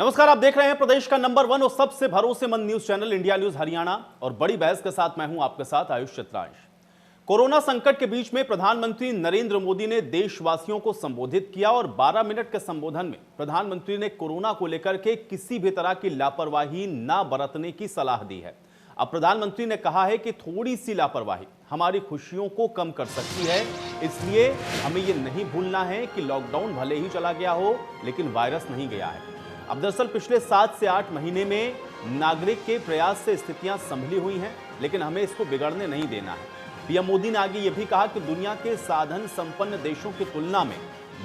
नमस्कार, आप देख रहे हैं प्रदेश का नंबर 1 और सबसे भरोसेमंद news channel India news Haryana और बड़ी बहस के साथ मैं हूं आपके साथ आयुष चित्रांश। कोरोना संकट के बीच में प्रधानमंत्री नरेंद्र मोदी ने देशवासियों को संबोधित किया और 12 मिनट के संबोधन में प्रधानमंत्री ने कोरोना को लेकर के किसी भी तरह की लापरवाही ना बरतने की सलाह दी है। अब प्रधानमंत्री ने कहा है कि थोड़ी सी लापरवाही हमारी खुशियों को कम कर सकती है, इसलिए हमें यह नहीं भूलना है कि लॉकडाउन भले ही चला गया हो लेकिन वायरस नहीं गया है। अब दरअसल पिछले 7 से 8 महीने में नागरिक के प्रयास से स्थितियां संभली हुई हैं, लेकिन हमें इसको बिगड़ने नहीं देना है। पीएम मोदी ने आगे यह भी कहा कि दुनिया के साधन संपन्न देशों की तुलना में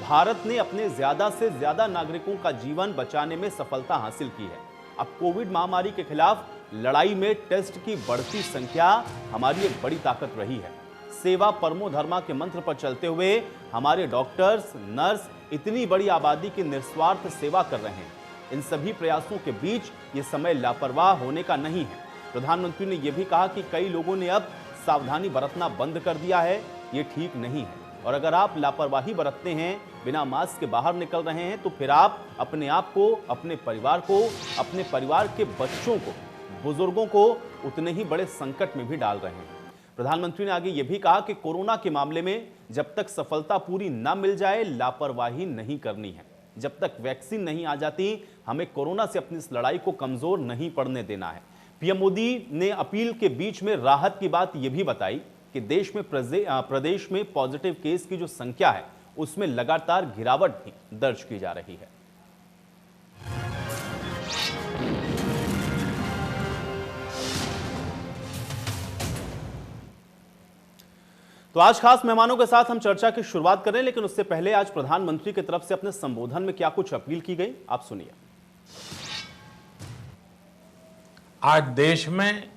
भारत ने अपने ज्यादा से ज्यादा नागरिकों का जीवन बचाने में सफलता हासिल की है। अब कोविड महामारी के खिलाफ लड़ाई में टेस्ट की बढ़ती संख्या हमारी एक बड़ी ताकत रही है। सेवा परमो धर्मा के मंत्र पर चलते हुए हमारे डॉक्टर्स, नर्स इतनी बड़ी आबादी की निस्वार्थ सेवा कर रहे हैं। इन सभी प्रयासों के बीच ये समय लापरवाह होने का नहीं है। प्रधानमंत्री ने यह भी कहा कि कई लोगों ने अब सावधानी बरतना बंद कर दिया है, ये ठीक नहीं है और अगर आप लापरवाही बरतते हैं, बिना मास्क के बाहर निकल रहे हैं, तो फिर आप अपने आप को, अपने परिवार को, अपने परिवार के बच्चों को, बुजुर्गों को उतने ही बड़े संकट में भी डाल रहे हैं। प्रधानमंत्री ने आगे यह भी कहा कि कोरोना के मामले में जब तक सफलता पूरी न मिल जाए, लापरवाही नहीं करनी है। जब तक वैक्सीन नहीं आ जाती, हमें कोरोना से अपनी इस लड़ाई को कमजोर नहीं पड़ने देना है। पीएम मोदी ने अपील के बीच में राहत की बात यह भी बताई कि प्रदेश में पॉजिटिव केस की जो संख्या है उसमें लगातार गिरावट भी दर्ज की जा रही है। तो आज खास मेहमानों के साथ हम चर्चा की शुरुआत करें, लेकिन उससे पहले आज प्रधानमंत्री की तरफ से अपने संबोधन में क्या कुछ अपील की गई, आप सुनिए। आज देश में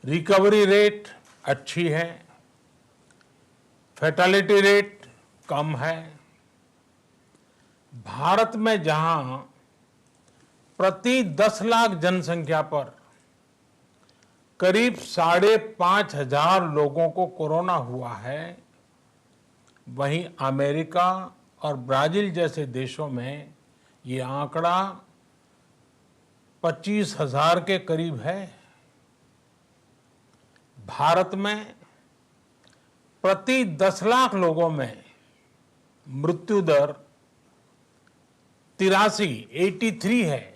रिकवरी रेट अच्छी है, फैटेलिटी रेट कम है। भारत में जहां प्रति 10 लाख जनसंख्या पर करीब 5,500 लोगों को कोरोना हुआ है, वहीं अमेरिका और ब्राजील जैसे देशों में ये आंकड़ा 25,000 के करीब है। भारत में प्रति 10 लाख लोगों में मृत्यु दर 83 है,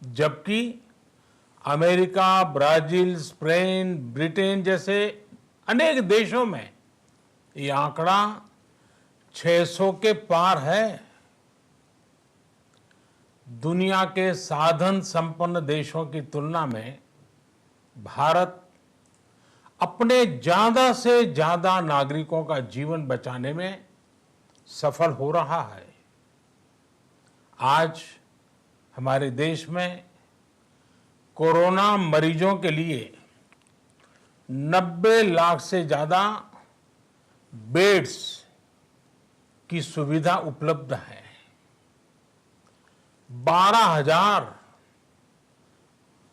जबकि अमेरिका, ब्राजील, स्पेन, ब्रिटेन जैसे अनेक देशों में ये आंकड़ा 600 के पार है। दुनिया के साधन संपन्न देशों की तुलना में भारत अपने ज्यादा से ज्यादा नागरिकों का जीवन बचाने में सफल हो रहा है। आज हमारे देश में कोरोना मरीजों के लिए 90 लाख से ज्यादा बेड्स की सुविधा उपलब्ध है। 12,000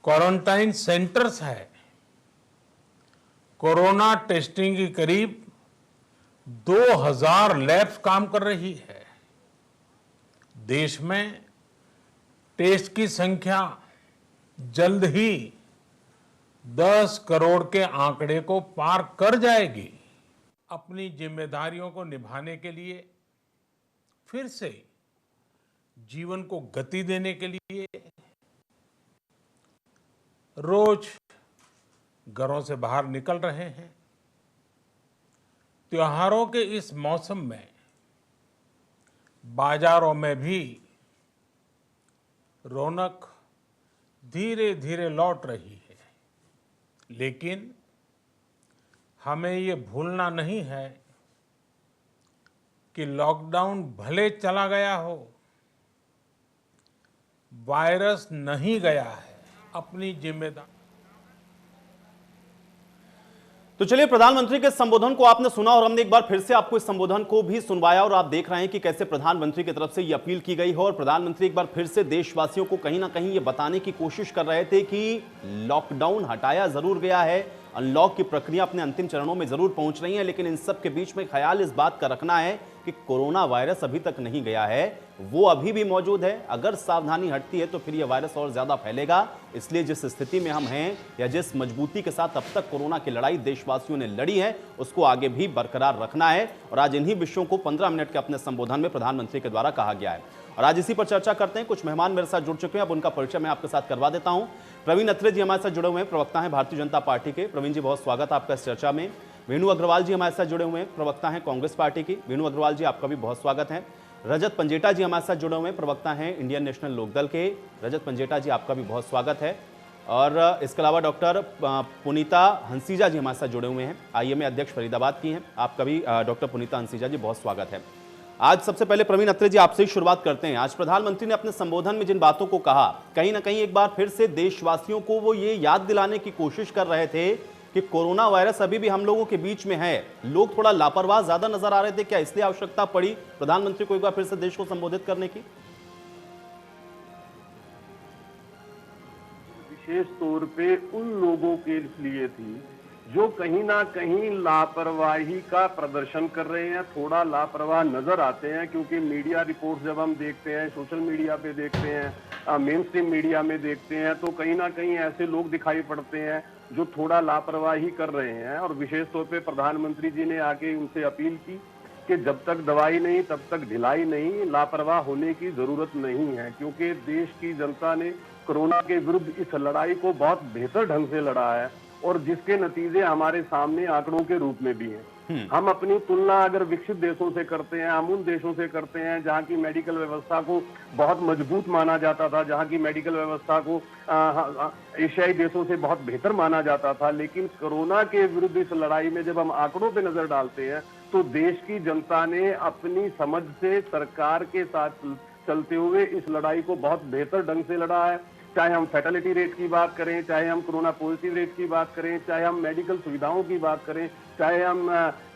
क्वारंटाइन सेंटर्स है। कोरोना टेस्टिंग की करीब 2,000 लैब्स काम कर रही है। देश में टेस्ट की संख्या जल्द ही 10 करोड़ के आंकड़े को पार कर जाएगी। अपनी जिम्मेदारियों को निभाने के लिए, फिर से जीवन को गति देने के लिए रोज घरों से बाहर निकल रहे हैं। त्योहारों के इस मौसम में बाजारों में भी रौनक धीरे धीरे लौट रही है, लेकिन हमें ये भूलना नहीं है कि लॉकडाउन भले चला गया हो, वायरस नहीं गया है। अपनी जिम्मेदारी। तो चलिए, प्रधानमंत्री के संबोधन को आपने सुना और हमने एक बार फिर से आपको इस संबोधन को भी सुनवाया और आप देख रहे हैं कि कैसे प्रधानमंत्री की तरफ से ये अपील की गई है और प्रधानमंत्री एक बार फिर से देशवासियों को कहीं ना कहीं ये बताने की कोशिश कर रहे थे कि लॉकडाउन हटाया जरूर गया है, अनलॉक की प्रक्रिया अपने अंतिम चरणों में जरूर पहुंच रही है, लेकिन इन सब के बीच में ख्याल इस बात का रखना है कि कोरोना वायरस अभी तक नहीं गया है, वो अभी भी मौजूद है। अगर सावधानी हटती है तो फिर यह वायरस और ज्यादा फैलेगा। इसलिए जिस स्थिति में हम हैं या जिस मजबूती के साथ अब तक कोरोना की लड़ाई देशवासियों ने लड़ी है, उसको आगे भी बरकरार रखना है। और आज इन्हीं विषयों को 15 मिनट के अपने संबोधन में प्रधानमंत्री के द्वारा कहा गया है और आज इसी पर चर्चा करते हैं। कुछ मेहमान मेरे साथ जुड़ चुके हैं, अब उनका परिचय मैं आपके साथ करवा देता हूं। प्रवीण अत्रे जी हमारे साथ जुड़े हुए हैं, प्रवक्ता हैं भारतीय जनता पार्टी के। प्रवीण जी, बहुत स्वागत है आपका इस चर्चा में। वेणु अग्रवाल जी हमारे साथ जुड़े हुए हैं, प्रवक्ता हैं कांग्रेस पार्टी की। वेणु अग्रवाल जी, आपका भी बहुत स्वागत है। रजत पंजेटा जी हमारे साथ जुड़े हुए हैं, प्रवक्ता हैं इंडियन नेशनल लोकदल के। रजत पंजेटा जी, आपका भी बहुत स्वागत है। और इसके अलावा डॉक्टर पुनीता हंसीजा जी हमारे साथ जुड़े हुए हैं, आईएमए अध्यक्ष फरीदाबाद की हैं। आपका भी डॉक्टर पुनीता हंसीजा जी बहुत स्वागत है। आज सबसे पहले प्रवीण अत्रे जी, आपसे ही शुरुआत करते हैं। आज प्रधानमंत्री ने अपने संबोधन में जिन बातों को कहा, कहीं ना कहीं एक बार फिर से देशवासियों को वो ये याद दिलाने की कोशिश कर रहे थे कि कोरोना वायरस अभी भी हम लोगों के बीच में है। लोग थोड़ा लापरवाह ज्यादा नजर आ रहे थे, क्या इसलिए आवश्यकता पड़ी प्रधानमंत्री को एक बार फिर से देश को संबोधित करने की? विशेष तौर पे उन लोगों के लिए थी जो कहीं ना कहीं लापरवाही का प्रदर्शन कर रहे हैं, थोड़ा लापरवाह नजर आते हैं। क्योंकि मीडिया रिपोर्ट जब हम देखते हैं, सोशल मीडिया पे देखते हैं, मेन स्ट्रीम मीडिया में देखते हैं, तो कहीं ना कहीं ऐसे लोग दिखाई पड़ते हैं जो थोड़ा लापरवाही कर रहे हैं। और विशेष तौर पे प्रधानमंत्री जी ने आके उनसे अपील की कि जब तक दवाई नहीं तब तक ढिलाई नहीं, लापरवाह होने की जरूरत नहीं है। क्योंकि देश की जनता ने कोरोना के विरुद्ध इस लड़ाई को बहुत बेहतर ढंग से लड़ा है और जिसके नतीजे हमारे सामने आंकड़ों के रूप में भी हैं। हम अपनी तुलना अगर विकसित देशों से करते हैं, हम उन देशों से करते हैं जहां की मेडिकल व्यवस्था को बहुत मजबूत माना जाता था, जहां की मेडिकल व्यवस्था को एशियाई देशों से बहुत बेहतर माना जाता था। लेकिन कोरोना के विरुद्ध इस लड़ाई में जब हम आंकड़ों पे नजर डालते हैं तो देश की जनता ने अपनी समझ से सरकार के साथ चलते हुए इस लड़ाई को बहुत बेहतर ढंग से लड़ा है। चाहे हम फैटेलिटी रेट की बात करें, चाहे हम कोरोना पॉजिटिव रेट की बात करें, चाहे हम मेडिकल सुविधाओं की बात करें, चाहे हम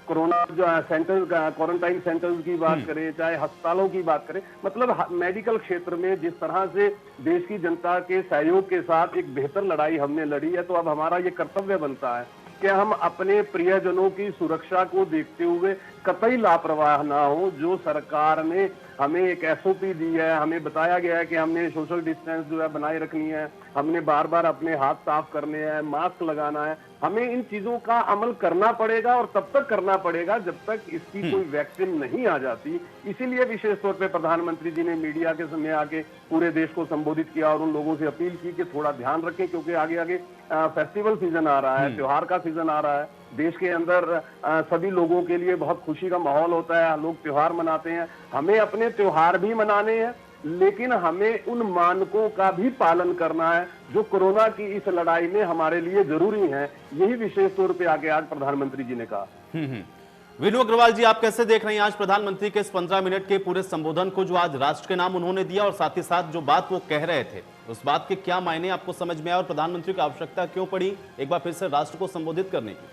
कोरोना जो सेंटर क्वारंटाइन सेंटर्स की बात करें, चाहे अस्पतालों की बात करें, मतलब मेडिकल क्षेत्र में जिस तरह से देश की जनता के सहयोग के साथ एक बेहतर लड़ाई हमने लड़ी है, तो अब हमारा ये कर्तव्य बनता है कि हम अपने प्रियजनों की सुरक्षा को देखते हुए कतई लापरवाह ना हो। जो सरकार ने हमें एक एसओपी दी है, हमें बताया गया है कि हमने सोशल डिस्टेंस जो है बनाए रखनी है, हमने बार बार अपने हाथ साफ करने हैं, मास्क लगाना है, हमें इन चीजों का अमल करना पड़ेगा और तब तक करना पड़ेगा जब तक इसकी कोई वैक्सीन नहीं आ जाती। इसीलिए विशेष तौर पे प्रधानमंत्री जी ने मीडिया के समय आके पूरे देश को संबोधित किया और उन लोगों से अपील की कि थोड़ा ध्यान रखें, क्योंकि आगे आगे फेस्टिवल सीजन आ रहा है, त्योहार का सीजन आ रहा है। देश के अंदर सभी लोगों के लिए बहुत खुशी का माहौल होता है, लोग त्योहार मनाते हैं। हमें अपने त्योहार भी मनाने हैं, लेकिन हमें उन मानकों का भी पालन करना है जो कोरोना की इस लड़ाई में हमारे लिए जरूरी है। यही विशेष तौर पे आगे आज प्रधानमंत्री जी ने कहा। वेणु अग्रवाल जी, आप कैसे देख रहे हैं आज प्रधानमंत्री के इस 15 मिनट के पूरे संबोधन को, जो आज राष्ट्र के नाम उन्होंने दिया और साथ ही साथ जो बात वो कह रहे थे, उस बात के क्या मायने आपको समझ में आया और प्रधानमंत्री की आवश्यकता क्यों पड़ी एक बार फिर से राष्ट्र को संबोधित करने की?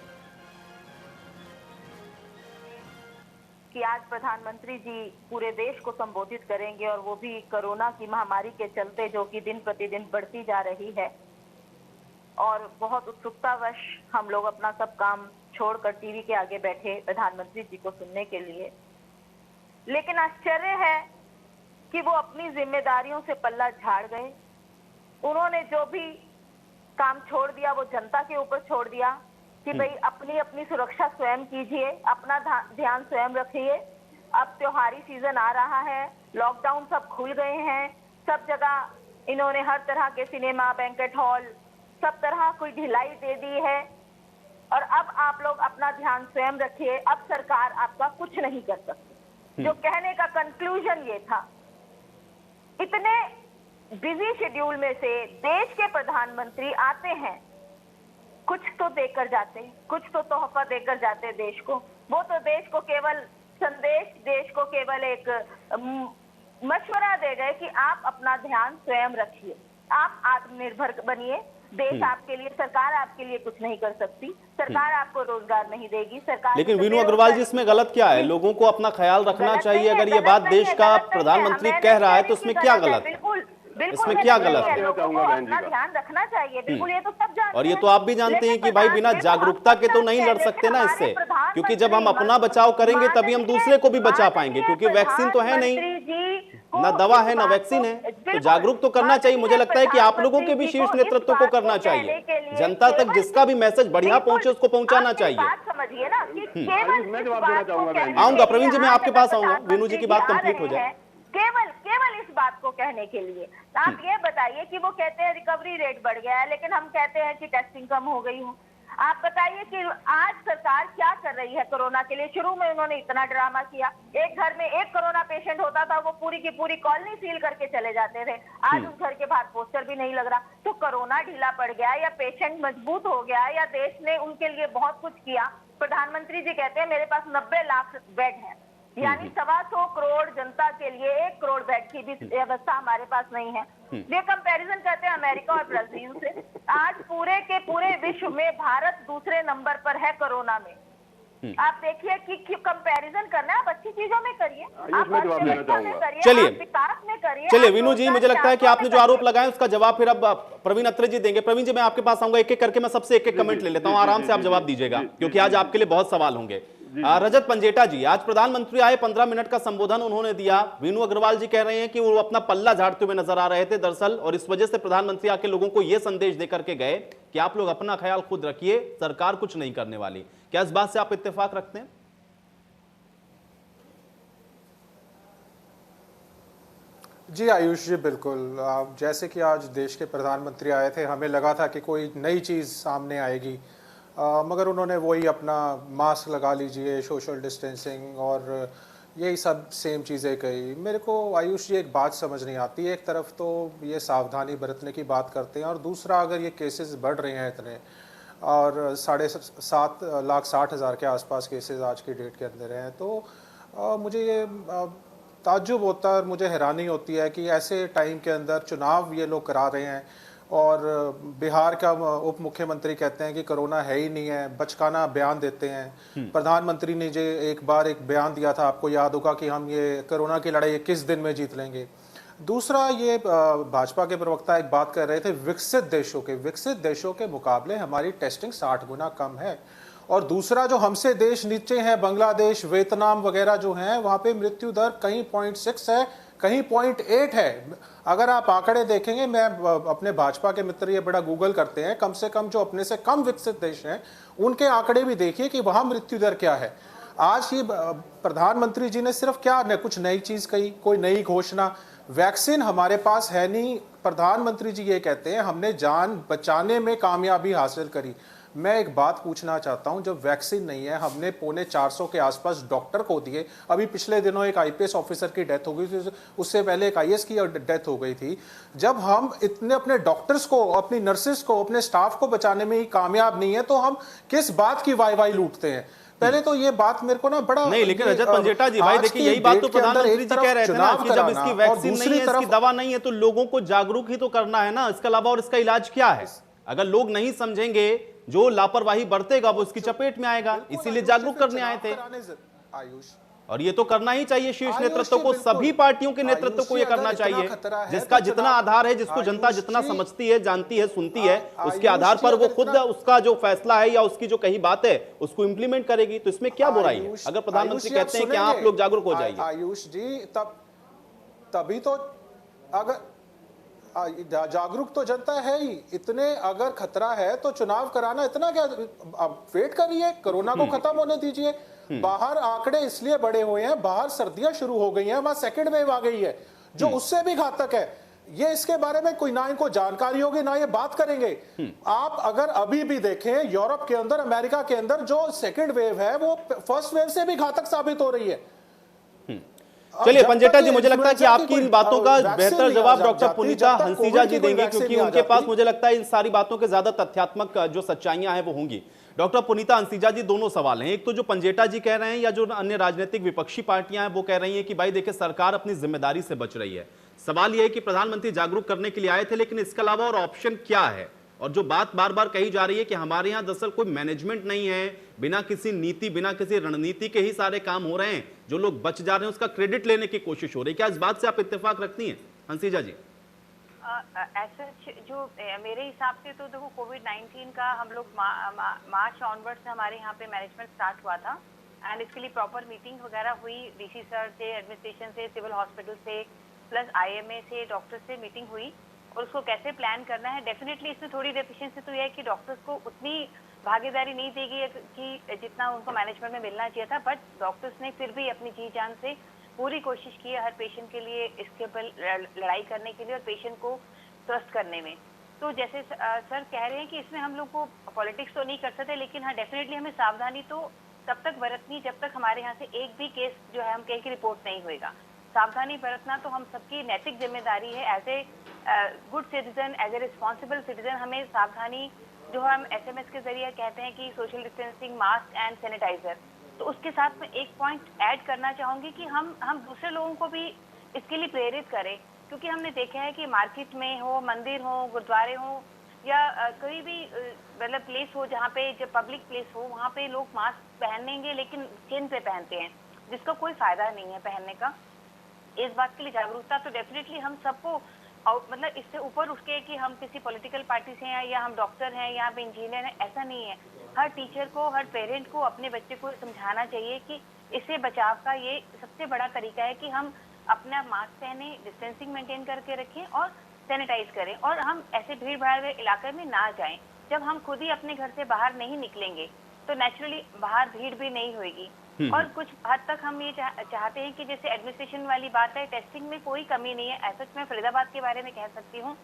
कि आज प्रधानमंत्री जी पूरे देश को संबोधित करेंगे और वो भी कोरोना की महामारी के चलते, जो कि दिन प्रतिदिन बढ़ती जा रही है। और बहुत उत्सुकतावश हम लोग अपना सब काम छोड़कर टीवी के आगे बैठे प्रधानमंत्री जी को सुनने के लिए। लेकिन आश्चर्य है कि वो अपनी जिम्मेदारियों से पल्ला झाड़ गए। उन्होंने जो भी काम छोड़ दिया वो जनता के ऊपर छोड़ दिया कि भाई अपनी अपनी सुरक्षा स्वयं कीजिए, अपना ध्यान स्वयं रखिए। अब त्योहारी सीजन आ रहा है, लॉकडाउन सब खुल गए हैं, सब जगह इन्होंने हर तरह के सिनेमा, बैंकेट हॉल, सब तरह कोई ढिलाई दे दी है। और अब आप लोग अपना ध्यान स्वयं रखिए, अब सरकार आपका कुछ नहीं कर सकती। जो कहने का कंक्लूजन ये था। इतने बिजी शेड्यूल में से देश के प्रधानमंत्री आते हैं, कुछ तो देकर जाते, कुछ तो तोहफा देकर जाते देश को। वो तो देश को केवल संदेश, देश को केवल एक मशवरा दे गए कि आप अपना ध्यान स्वयं रखिए, आप आत्मनिर्भर बनिए। देश आपके लिए, सरकार आपके लिए कुछ नहीं कर सकती, सरकार आपको रोजगार नहीं देगी, सरकार। लेकिन वीणु अग्रवाल जी, इसमें गलत क्या है? लोगों को अपना ख्याल रखना चाहिए। अगर ये बात देश का प्रधानमंत्री कह रहा है तो उसमें क्या गलत है? बिल्कुल बिल्कुल इसमें मैं क्या नहीं गलत है, है? लोगों चाहूंगा को बहन जी अपना का। ध्यान रखना चाहिए, बिल्कुल ये तो सब जानते और ये हैं। तो आप भी जानते हैं कि भाई बिना जागरूकता के तो नहीं लड़ सकते ना इससे, क्योंकि जब हम अपना बचाव करेंगे तभी हम दूसरे को भी बचा पाएंगे, क्योंकि वैक्सीन तो है नहीं, ना दवा है ना वैक्सीन है, तो जागरूक तो करना चाहिए। मुझे लगता है कि आप लोगों के भी शीर्ष नेतृत्व को करना चाहिए, जनता तक जिसका भी मैसेज बढ़िया पहुंचे उसको पहुंचाना चाहिए। बात समझिए ना कि आयुष, मैं जवाब देना चाहूंगा बहन जी। आऊंगा प्रवीण जी, मैं आपके पास आऊंगा, वीनू जी की बात कंप्लीट हो जाए। केवल इस बात को कहने के लिए आप ये बताइए कि वो कहते हैं रिकवरी रेट बढ़ गया है, लेकिन हम कहते हैं कि टेस्टिंग कम हो गई हो। आप बताइए कि आज सरकार क्या कर रही है कोरोना के लिए। शुरू में उन्होंने इतना ड्रामा किया, एक घर में एक कोरोना पेशेंट होता था, वो पूरी की पूरी कॉलोनी सील करके चले जाते थे। आज उस घर के बाहर पोस्टर भी नहीं लग रहा। तो कोरोना ढीला पड़ गया या पेशेंट मजबूत हो गया या देश ने उनके लिए बहुत कुछ किया। प्रधानमंत्री जी कहते हैं मेरे पास 90 लाख बेड है, यानी 125 करोड़ जनता के लिए 1 करोड़ बेड की भी व्यवस्था हमारे पास नहीं है। ये कंपैरिजन करते हैं अमेरिका और ब्राजील से। आज पूरे के पूरे विश्व में भारत दूसरे नंबर पर है कोरोना में। आप देखिए कि कंपैरिजन करना है, आप अच्छी चीजों में करिए, आप मैं जवाब देना चाहूंगा। चलिए। विकास में करिए। चलिए वीनू जी, मुझे लगता है कि आपने जो आरोप लगाए उसका जवाब फिर अब प्रवीण अत्रे जी देंगे। प्रवीण जी, मैं आपके पास आऊंगा, एक एक करके मैं सबसे एक एक कमेंट ले लेता हूं, आराम से आप जवाब दीजिएगा, क्योंकि आज आपके लिए बहुत सवाल होंगे। रजत पंजेटा जी, आज प्रधानमंत्री आए, 15 मिनट का संबोधन उन्होंने दिया। वीनू अग्रवाल जी कह रहे हैं कि वो अपना पल्ला झाड़ते हुए नजर आ रहे थे दरअसल, और इस वजह से प्रधानमंत्री आके लोगों को यह संदेश देकर के गए कि आप लोग अपना ख्याल खुद रखिए, सरकार कुछ नहीं करने वाली। क्या इस बात से आप इत्तेफाक रखते हैं? जी आयुष जी, बिल्कुल। जैसे कि आज देश के प्रधानमंत्री आए थे, हमें लगा था कि कोई नई चीज़ सामने आएगी, मगर उन्होंने वही अपना मास्क लगा लीजिए, सोशल डिस्टेंसिंग और यही सब सेम चीज़ें कही। मेरे को आयुष जी एक बात समझ नहीं आती, एक तरफ तो ये सावधानी बरतने की बात करते हैं और दूसरा अगर ये केसेस बढ़ रहे हैं इतने, और 7,60,60,000 के आसपास केसेस आज की डेट के अंदर हैं, तो मुझे ये ताज्जुब होता है और मुझे हैरानी होती है कि ऐसे टाइम के अंदर चुनाव ये लोग करा रहे हैं और बिहार का उप मुख्यमंत्री कहते हैं कि कोरोना है ही नहीं है, बचकाना बयान देते हैं। प्रधानमंत्री ने जो एक बार एक बयान दिया था, आपको याद होगा, कि हम ये कोरोना की लड़ाई 21 दिन में जीत लेंगे। दूसरा, ये भाजपा के प्रवक्ता एक बात कर रहे थे, विकसित देशों के मुकाबले हमारी टेस्टिंग 60 गुना कम है। और दूसरा, जो हमसे देश नीचे हैं, बांग्लादेश, वियतनाम वगैरह जो हैं, वहाँ पे मृत्यु दर कहीं 0.6 है, कहीं 0.8 है। अगर आप आंकड़े देखेंगे, मैं अपने भाजपा के मित्र ये बड़ा गूगल करते हैं, कम से कम जो अपने से कम विकसित देश हैं उनके आंकड़े भी देखिए कि वहाँ मृत्यु दर क्या है। आज ये प्रधानमंत्री जी ने सिर्फ क्या कुछ नई चीज़ कही, कोई नई घोषणा। वैक्सीन हमारे पास है नहीं, प्रधानमंत्री जी ये कहते हैं हमने जान बचाने में कामयाबी हासिल करी। मैं एक बात पूछना चाहता हूं, जब वैक्सीन नहीं है, हमने 450 के आसपास डॉक्टर को दिए। अभी पिछले दिनों एक आईपीएस ऑफिसर की डेथ हो गई थी, उससे पहले एक आईएएस की डेथ हो गई थी। जब हम इतने अपने डॉक्टर्स को, अपनी नर्सेस को, अपने स्टाफ को बचाने में ही कामयाब नहीं है, तो हम किस बात की वाई लूटते हैं? पहले तो ये बात मेरे को ना बड़ा नहीं, लेकिन रजत पंजेटा जी, भाई देखिए, यही बात तो प्रधानमंत्री जी कह रहे थे ना कि जब इसकी वैक्सीन नहीं है, इसकी दवा नहीं है, तो लोगों को जागरूक ही तो करना है ना। इसके अलावा और इसका इलाज क्या है? अगर लोग नहीं समझेंगे, जो लापरवाही बरतेगा वो इसकी चपेट में आएगा, इसीलिए जागरूक करने आए थे। आयुष, और ये तो करना ही चाहिए शीर्ष नेतृत्व को, सभी पार्टियों के नेतृत्व को ये करना चाहिए, जिसका जितना आधार है, जिसको जनता जितना समझती है, जानती है, सुनती है, उसके आधार पर वो खुद उसका जो फैसला है या उसकी जो कही बात है उसको इंप्लीमेंट करेगी। तो इसमें क्या बुराई है अगर प्रधानमंत्री कहते हैं कि आप लोग जागरूक हो जाइए? आयुष जी, तभी तो, अगर जागरूक तो जनता है ही, इतने अगर खतरा है तो चुनाव कराना इतना क्या? अब वेट करिए, कोरोना को खत्म होने दीजिए। बाहर आंकड़े इसलिए बड़े हुए हैं, बाहर सर्दियां शुरू हो गई हैं, वहां सेकंड वेव आ गई है जो उससे भी घातक है। ये इसके बारे में कोई ना इनको जानकारी होगी ना ये बात करेंगे। आप अगर अभी भी देखें, यूरोप के अंदर, अमेरिका के अंदर जो सेकंड वेव है वो फर्स्ट वेव से भी घातक साबित हो रही है। चलिए पंजेटा जी, मुझे लगता है कि आपकी इन बातों का बेहतर जवाब डॉक्टर पुनीता हंसीजा जी देंगे, क्योंकि उनके पास मुझे लगता है इन सारी बातों के ज्यादा तथ्यात्मक जो सच्चाइयां हैं वो होंगी। डॉक्टर पुनीता हंसीजा जी, दोनों सवाल हैं। एक तो जो पंजेटा जी कह रहे हैं या जो अन्य राजनीतिक विपक्षी पार्टियां हैं वो कह रही हैं कि भाई देखिए, सरकार अपनी जिम्मेदारी से बच रही है। सवाल यह है कि प्रधानमंत्री जागरूक करने के लिए आए थे, लेकिन इसके अलावा और ऑप्शन क्या है? और जो बात बार बार कही जा रही है कि हमारे यहां दरअसल कोई मैनेजमेंट नहीं है, बिना किसी नीति, बिना किसी रणनीति के ही सारे काम हो रहे हैं, जो लोग बच जा रहे हैं उसका क्रेडिट लेने की कोशिश हो रही है। क्या इस बात से आप इत्तेफाक रखती हैं हंसीजा जी? ऐसा जो मेरे हिसाब से तो देखो कोविड-19 का हम लोग मार्च ऑनवर्ड से हमारे यहाँ पे मैनेजमेंट स्टार्ट हुआ था एंड इसके लिए प्रॉपर मीटिंग वगैरह हुई डीसी सर से, एडमिनिस्ट्रेशन से, सिविल हॉस्पिटल से, प्लस आईएमए से, डॉक्टर से मीटिंग हुई और उसको कैसे प्लान करना है। डेफिनेटली इसमें थोड़ी डेफिशिएंसी तो यह है कि डॉक्टर्स को उतनी भागीदारी नहीं देगी कि जितना उनको मैनेजमेंट में मिलना चाहिए था, बट डॉक्टर्स ने फिर भी अपनी जी जान से पूरी कोशिश की है हर पेशेंट के लिए इसके ऊपर लड़ाई करने के लिए और पेशेंट को स्वस्थ करने में। तो जैसे सर कह रहे हैं कि इसमें हम लोग को पॉलिटिक्स तो नहीं कर सकते, लेकिन हाँ डेफिनेटली हमें सावधानी तो तब तक बरतनी जब तक हमारे यहाँ से एक भी केस जो है हम कहीं की रिपोर्ट नहीं होएगा। सावधानी बरतना तो हम सबकी नैतिक जिम्मेदारी है। As a good citizen, as a responsible citizen हमें सावधानी जो हम एसएमएस के जरिए कहते हैं कि social distancing, mask and sanitiser, तो उसके साथ में एक पॉइंट ऐड करना चाहूंगी कि हम दूसरे लोगों को भी इसके लिए प्रेरित करें, क्योंकि हमने देखा है कि मार्केट में हो, मंदिर हो, गुरुद्वारे हो या कोई भी मतलब प्लेस हो जहाँ पे जब पब्लिक प्लेस हो वहाँ पे लोग मास्क पहनेंगे लेकिन चिन पे पहनते हैं, जिसका कोई फायदा नहीं है पहनने का। इस बात के लिए जागरूकता तो डेफिनेटली हम सबको मतलब इससे ऊपर उठ के कि हम किसी पॉलिटिकल पार्टी से हैं या हम डॉक्टर हैं या हम इंजीनियर हैं, ऐसा नहीं है। हर टीचर को, हर पेरेंट को अपने बच्चे को समझाना चाहिए कि इससे बचाव का ये सबसे बड़ा तरीका है कि हम अपना मास्क पहने, डिस्टेंसिंग मेंटेन करके रखें और सैनिटाइज करें और हम ऐसे भीड़ भाड़ वाले इलाके में ना जाएं। जब हम खुद ही अपने घर से बाहर नहीं निकलेंगे तो नेचुरली बाहर भीड़ भी नहीं होगी। और कुछ हद तक हम ये चाहते हैं कि जैसे एडमिनिस्ट्रेशन वाली बात है, टेस्टिंग में कोई कमी नहीं है। ऐसा मैं फरीदाबाद के बारे में कह सकती हूँ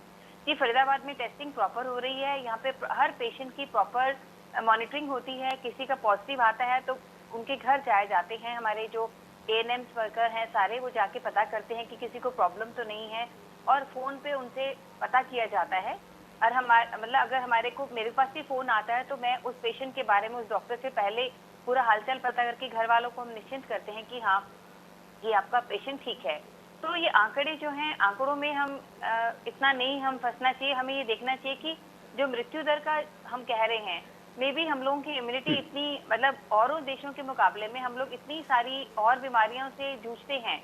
कि फरीदाबाद में टेस्टिंग प्रॉपर हो रही है। यहाँ पे हर पेशेंट की प्रॉपर मॉनिटरिंग होती है। किसी का पॉजिटिव आता है तो उनके घर जाए जाते हैं, हमारे जो एएनएम्स वर्कर हैं सारे वो जाके पता करते हैं कि किसी को प्रॉब्लम तो नहीं है और फोन पे उनसे पता किया जाता है। और मतलब अगर मेरे पास भी फोन आता है तो मैं उस पेशेंट के बारे में उस डॉक्टर से पहले पूरा हालचाल पता करके घर वालों को हम निश्चिंत करते हैं कि हाँ ये आपका पेशेंट ठीक है। तो ये आंकड़े जो हैं, आंकड़ों में हम इतना नहीं हम फंसना चाहिए। हमें ये देखना चाहिए कि जो मृत्यु दर का हम कह रहे हैं, मे भी हम लोगों की इम्यूनिटी इतनी मतलब औरों देशों के मुकाबले में हम लोग इतनी सारी और बीमारियों से जूझते हैं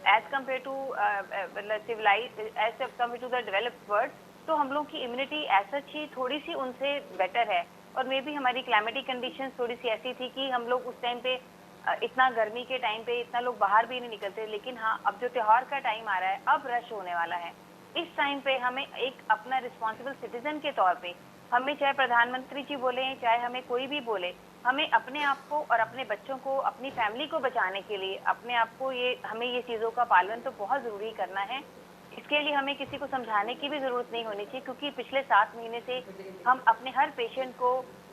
एज कम्पेयर टू मतलब civilise, as compare to the developed world, तो हम लोग की इम्यूनिटी ऐसा ही थोड़ी सी उनसे बेटर है। और मे भी हमारी क्लाइमेटिक कंडीशंस थोड़ी सी ऐसी थी कि हम लोग उस टाइम पे इतना गर्मी के टाइम पे इतना लोग बाहर भी नहीं निकलते। लेकिन हाँ अब जो त्योहार का टाइम आ रहा है, अब रश होने वाला है, इस टाइम पे हमें एक अपना रिस्पॉन्सिबल सिटीजन के तौर पे हमें, चाहे प्रधानमंत्री जी बोले चाहे हमें कोई भी बोले, हमें अपने आप को और अपने बच्चों को, अपनी फैमिली को बचाने के लिए अपने आप को हमें ये चीज़ों का पालन तो बहुत ज़रूरी करना है। इसके लिए हमें किसी को समझाने की भी जरूरत नहीं होनी चाहिए, क्योंकि पिछले 7 महीने से हम अपने हर पेशेंट को,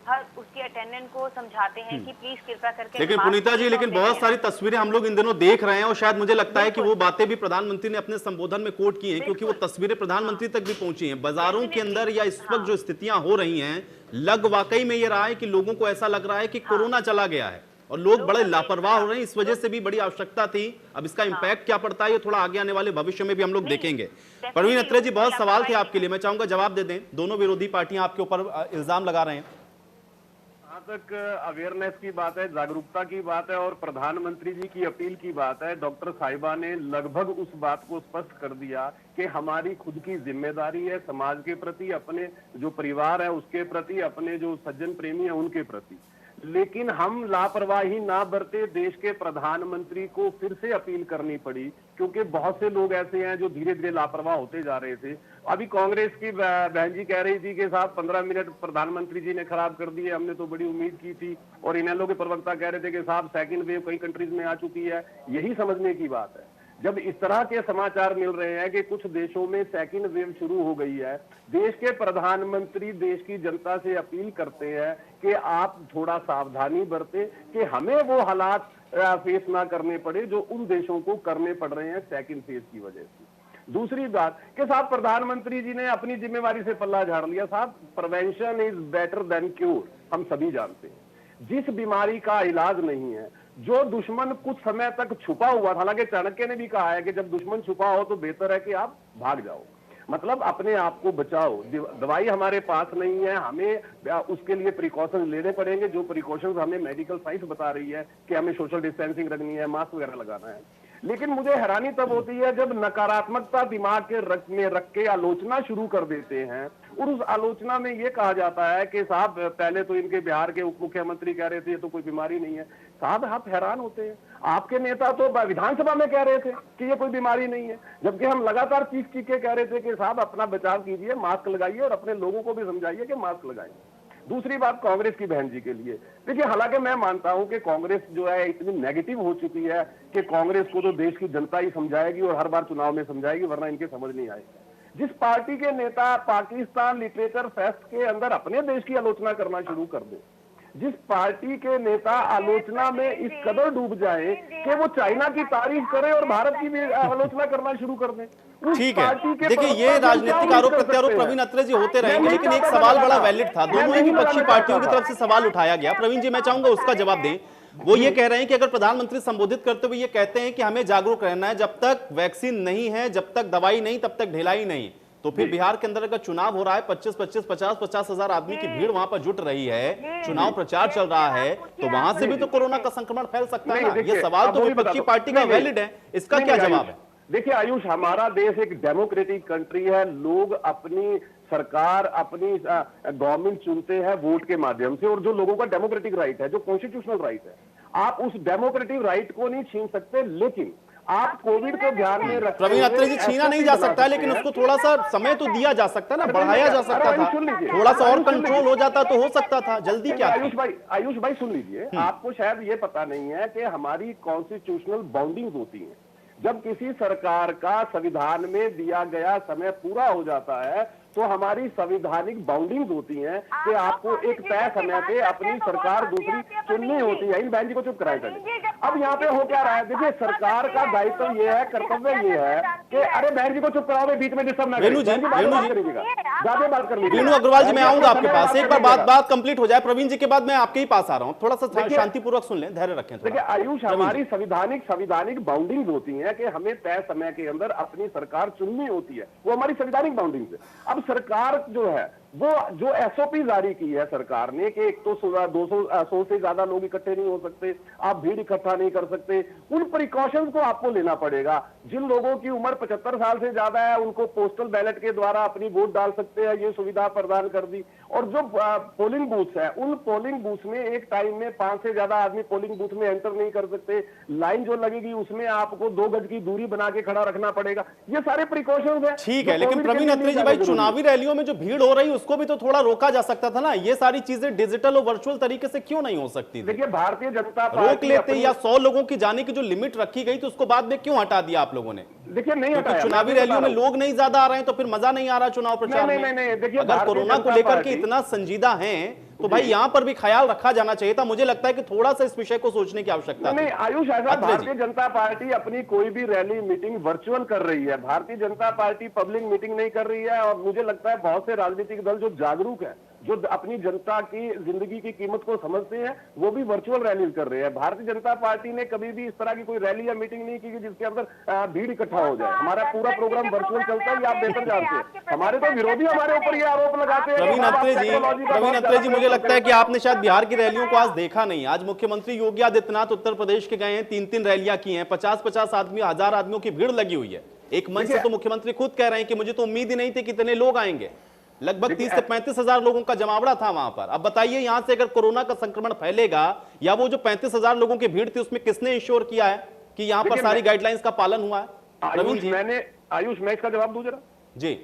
हर उसके अटेंडेंट को समझाते हैं कि प्लीज कृपा करके। लेकिन पुनीता जी, लेकिन बहुत सारी तस्वीरें हम लोग इन दिनों देख रहे हैं और शायद मुझे लगता है कि वो बातें भी प्रधानमंत्री ने अपने संबोधन में कोट की हैं, क्योंकि वो तस्वीरें प्रधानमंत्री तक भी पहुंची हैं। बाजारों के अंदर या इस वक्त जो स्थितियां हो रही हैं, लग वाकई में ये रहा है कि लोगों को ऐसा लग रहा है कि कोरोना चला गया है और लोग बड़े लापरवाह हो रहे हैं। इस वजह से भी बड़ी आवश्यकता थी। अब इसका इंपैक्ट क्या पड़ता है ये थोड़ा आगे आने वाले भविष्य में भी हम लोग देखेंगे। परवीन अत्रे जी, बहुत सवाल थे आपके लिए, मैं चाहूंगा जवाब दे दें। दोनों विरोधी पार्टियां आपके ऊपर इल्जाम लगा रहे हैं। जहाँ तक अवेयरनेस की बात है, जागरूकता की बात है और प्रधानमंत्री जी की अपील की बात है, डॉक्टर साहिबा ने लगभग उस बात को स्पष्ट कर दिया कि हमारी खुद की जिम्मेदारी है समाज के प्रति, अपने जो परिवार है उसके प्रति, अपने जो सज्जन प्रेमी है उनके प्रति। लेकिन हम लापरवाही ना बरते, देश के प्रधानमंत्री को फिर से अपील करनी पड़ी, क्योंकि बहुत से लोग ऐसे हैं जो धीरे धीरे लापरवाह होते जा रहे थे। अभी कांग्रेस की बहन जी कह रही थी कि साहब 15 मिनट प्रधानमंत्री जी ने खराब कर दिए, हमने तो बड़ी उम्मीद की थी। और इनेलो के प्रवक्ता कह रहे थे कि साहब सेकंड वेव कई कंट्रीज में आ चुकी है। यही समझने की बात है। जब इस तरह के समाचार मिल रहे हैं कि कुछ देशों में सेकंड वेव शुरू हो गई है, देश के प्रधानमंत्री देश की जनता से अपील करते हैं कि आप थोड़ा सावधानी बरतें कि हमें वो हालात फेस ना करने पड़े जो उन देशों को करने पड़ रहे हैं सेकंड फेज की वजह से। दूसरी बात कि साहब प्रधानमंत्री जी ने अपनी जिम्मेवारी से पल्ला झाड़ लिया। साहब, prevention is better than cure, हम सभी जानते हैं। जिस बीमारी का इलाज नहीं है, जो दुश्मन कुछ समय तक छुपा हुआ था, हालांकि चाणक्य ने भी कहा है कि जब दुश्मन छुपा हो तो बेहतर है कि आप भाग जाओ, मतलब अपने आप को बचाओ। दवाई हमारे पास नहीं है, हमें उसके लिए प्रिकॉशंस लेने पड़ेंगे, जो प्रिकॉशंस हमें मेडिकल साइंस बता रही है कि हमें सोशल डिस्टेंसिंग रखनी है, मास्क वगैरह लगाना है। लेकिन मुझे हैरानी तब होती है जब नकारात्मकता दिमाग के में रख के आलोचना शुरू कर देते हैं और उस आलोचना में ये कहा जाता है कि साहब पहले तो इनके बिहार के उप मुख्यमंत्री कह रहे थे ये तो कोई बीमारी नहीं है। साहब आप हैरान होते हैं, आपके नेता तो विधानसभा में कह रहे थे कि ये कोई बीमारी नहीं है, जबकि हम लगातार चीख चीख के कह रहे थे कि साहब अपना बचाव कीजिए, मास्क लगाइए और अपने लोगों को भी समझाइए कि मास्क लगाएं। दूसरी बात कांग्रेस की बहन जी के लिए, देखिए हालांकि मैं मानता हूं कि कांग्रेस जो है इतनी नेगेटिव हो चुकी है कि कांग्रेस को तो देश की जनता ही समझाएगी और हर बार चुनाव में समझाएगी, वरना इनके समझ नहीं आएगी। जिस पार्टी के नेता पाकिस्तान लिटरेचर फेस्ट के अंदर अपने देश की आलोचना करना शुरू कर दे, जिस पार्टी के नेता आलोचना में इस कदर डूब जाए कि वो चाइना की तारीफ करे और भारत की भी आलोचना करना शुरू कर दें, ठीक है। देखिए ये राजनीतिक आरोप प्रत्यारोप प्रवीण अत्रे जी होते रहेंगे, लेकिन एक सवाल बड़ा वैलिड था, दोनों ही विपक्षी पार्टियों की तरफ से सवाल उठाया गया। प्रवीण जी मैं चाहूंगा उसका जवाब दें। वो ये कह रहे हैं कि अगर प्रधानमंत्री संबोधित करते हुए ये कहते हैं कि हमें जागरूक रहना है, जब तक वैक्सीन नहीं है, जब तक दवाई नहीं, तब तक ढिलाई नहीं, तो फिर बिहार के अंदर अगर चुनाव हो रहा है, 50 हजार आदमी की भीड़ वहां पर जुट रही है, चुनाव प्रचार चल रहा है, तो वहां से भी तो कोरोना का संक्रमण फैल सकता है ना। ये सवाल तो विपक्षी पार्टी का वैलिड है, इसका क्या जवाब है? देखिए आयुष, हमारा देश एक डेमोक्रेटिक कंट्री है, लोग अपनी सरकार अपनी गवर्नमेंट चुनते हैं वोट के माध्यम से, और जो लोगों का डेमोक्रेटिक राइट है, जो कॉन्स्टिट्यूशनल राइट है, आप उस डेमोक्रेटिक राइट को नहीं छीन सकते। लेकिन आप कोविड को ध्यान में रखते प्रवीण अत्रे जी छीना नहीं जा सकता है, लेकिन उसको थोड़ा सा समय तो दिया जा सकता है ना, बढ़ाया जा सकता था, थोड़ा सा और कंट्रोल हो जाता तो हो सकता था। जल्दी क्या? आयुष भाई सुन लीजिए, आपको शायद ये पता नहीं है कि हमारी कॉन्स्टिट्यूशनल बाउंडिंग्स होती हैं। जब किसी सरकार का संविधान में दिया गया समय पूरा हो जाता है तो हमारी संवैधानिक बाउंडिंग्स होती हैं कि आपको एक तय समय पे अपनी सरकार दूसरी चुननी होती है। इन बहन जी को चुप कराए पहले। अब यहाँ पे हो क्या रहा है, देखिए सरकार का दायित्व ये है, कर्तव्य ये है कि अरे बहन जी को चुप कराओ, बीच में डिस्टर्ब ना वेणु जी, ज्यादा बात कर लीजिए। वेणु अग्रवाल जी मैं आऊंगा आपके पास, एक बार बात कंप्लीट हो जाए। प्रवीण जी के बाद मैं आपके ही पास आ रहा हूँ, थोड़ा सा शांतिपूर्वक सुन लें, धैर्य रखें। देखिए आयुष, हमारी संविधानिक बाउंडिंग्स होती है कि हमें तय समय के अंदर अपनी सरकार चुननी होती है, वो हमारी संवैधानिक बाउंडिंग्स है। अब सरकार जो है वो जो एसओपी जारी की है सरकार ने कि एक तो 200 से ज्यादा लोग इकट्ठे नहीं हो सकते, आप भीड़ इकट्ठा नहीं कर सकते, उन प्रिकॉशंस को आपको लेना पड़ेगा। जिन लोगों की उम्र 75 साल से ज्यादा है उनको पोस्टल बैलेट के द्वारा अपनी वोट डाल सकते हैं, ये सुविधा प्रदान कर दी। और जो पोलिंग बूथ है, उन पोलिंग बूथ में एक टाइम में 5 से ज्यादा आदमी पोलिंग बूथ में एंटर नहीं कर सकते, लाइन जो लगेगी उसमें आपको 2 गज की दूरी बना के खड़ा रखना पड़ेगा। ये सारे प्रिकॉशंस है। ठीक है, लेकिन प्रवीण अत्रे जी भाई चुनावी रैलियों में जो भीड़ हो रही उसको भी तो थोड़ा रोका जा सकता था ना, ये सारी चीजें डिजिटल और वर्चुअल तरीके से क्यों नहीं हो सकती? देखिए भारतीय जनता पार्टी रोक लेते या 100 लोगों की जाने की जो लिमिट रखी गई तो उसको बाद में क्यों हटा दिया आप लोगों ने? देखिए नहीं हटाया, चुनावी रैलियों में लोग नहीं ज्यादा आ रहे हैं तो फिर मजा नहीं आ रहा चुनाव प्रचार में। अगर कोरोना को लेकर के इतना संजीदा हैं तो भाई यहाँ पर भी ख्याल रखा जाना चाहिए था। मुझे लगता है कि थोड़ा सा इस विषय को सोचने की आवश्यकता नहीं। आयुष, ऐसा भारतीय जनता पार्टी अपनी कोई भी रैली मीटिंग वर्चुअल कर रही है, Bharatiya Janata party public meeting नहीं कर रही है। और मुझे लगता है बहुत से राजनीतिक दल जो जागरूक है, जो अपनी जनता की जिंदगी की कीमत को समझते हैं, वो भी वर्चुअल रैली कर रहे हैं। भारतीय जनता पार्टी ने कभी भी इस तरह की कोई रैली या मीटिंग नहीं की जिसके अंदर भीड़ इकट्ठा हो जाए। हमारा पूरा प्रोग्राम वर्चुअल चलता है, ये आप बेहतर जानते हैं। हमारे तो विरोधी हमारे ऊपर ये आरोप लगाते हैं। प्रवीण अत्रे जी मुझे लगता है कि आपने शायद बिहार की रैलियों को आज देखा नहीं। आज मुख्यमंत्री योगी आदित्यनाथ उत्तर प्रदेश के गए हैं, 3-3 रैलियां की हैं, 50-50 आदमी, 1000 आदमियों की भीड़ लगी हुई है। एक मंच से तो मुख्यमंत्री खुद कह रहे हैं कि मुझे तो उम्मीद ही नहीं थी कितने लोग आएंगे। लगभग 30 से 35 हजार लोगों का जमावड़ा था वहां पर। अब बताइए यहां से अगर कोरोना का संक्रमण फैलेगा या वो जो 35 हजार लोगों की भीड़ थी उसमें किसने इंश्योर किया है कि यहां पर सारी गाइडलाइंस का पालन हुआ है? आयुष, मैं इसका जवाब दूं जरा जी।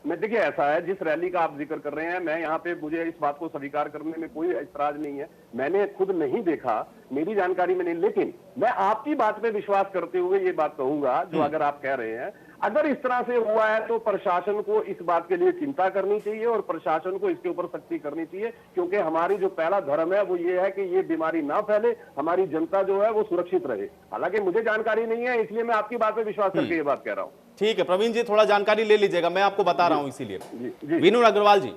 मैं देखिए ऐसा है, जिस रैली का आप जिक्र कर रहे हैं, मैं यहाँ पे मुझे इस बात को स्वीकार करने में कोई ऐतराज नहीं है। मैंने खुद नहीं देखा, मेरी जानकारी में नहीं, लेकिन मैं आपकी बात पे विश्वास करते हुए ये बात कहूंगा जो अगर आप कह रहे हैं, अगर इस तरह से हुआ है तो प्रशासन को इस बात के लिए चिंता करनी चाहिए और प्रशासन को इसके ऊपर सख्ती करनी चाहिए, क्योंकि हमारी जो पहला धर्म है वो ये है कि ये बीमारी ना फैले, हमारी जनता जो है वो सुरक्षित रहे। हालांकि मुझे जानकारी नहीं है, इसलिए मैं आपकी बात पे विश्वास करके ये बात कह रहा हूँ। ठीक है प्रवीण जी, थोड़ा जानकारी ले लीजिएगा, मैं आपको बता रहा हूँ इसीलिए। वेणु अग्रवाल जी।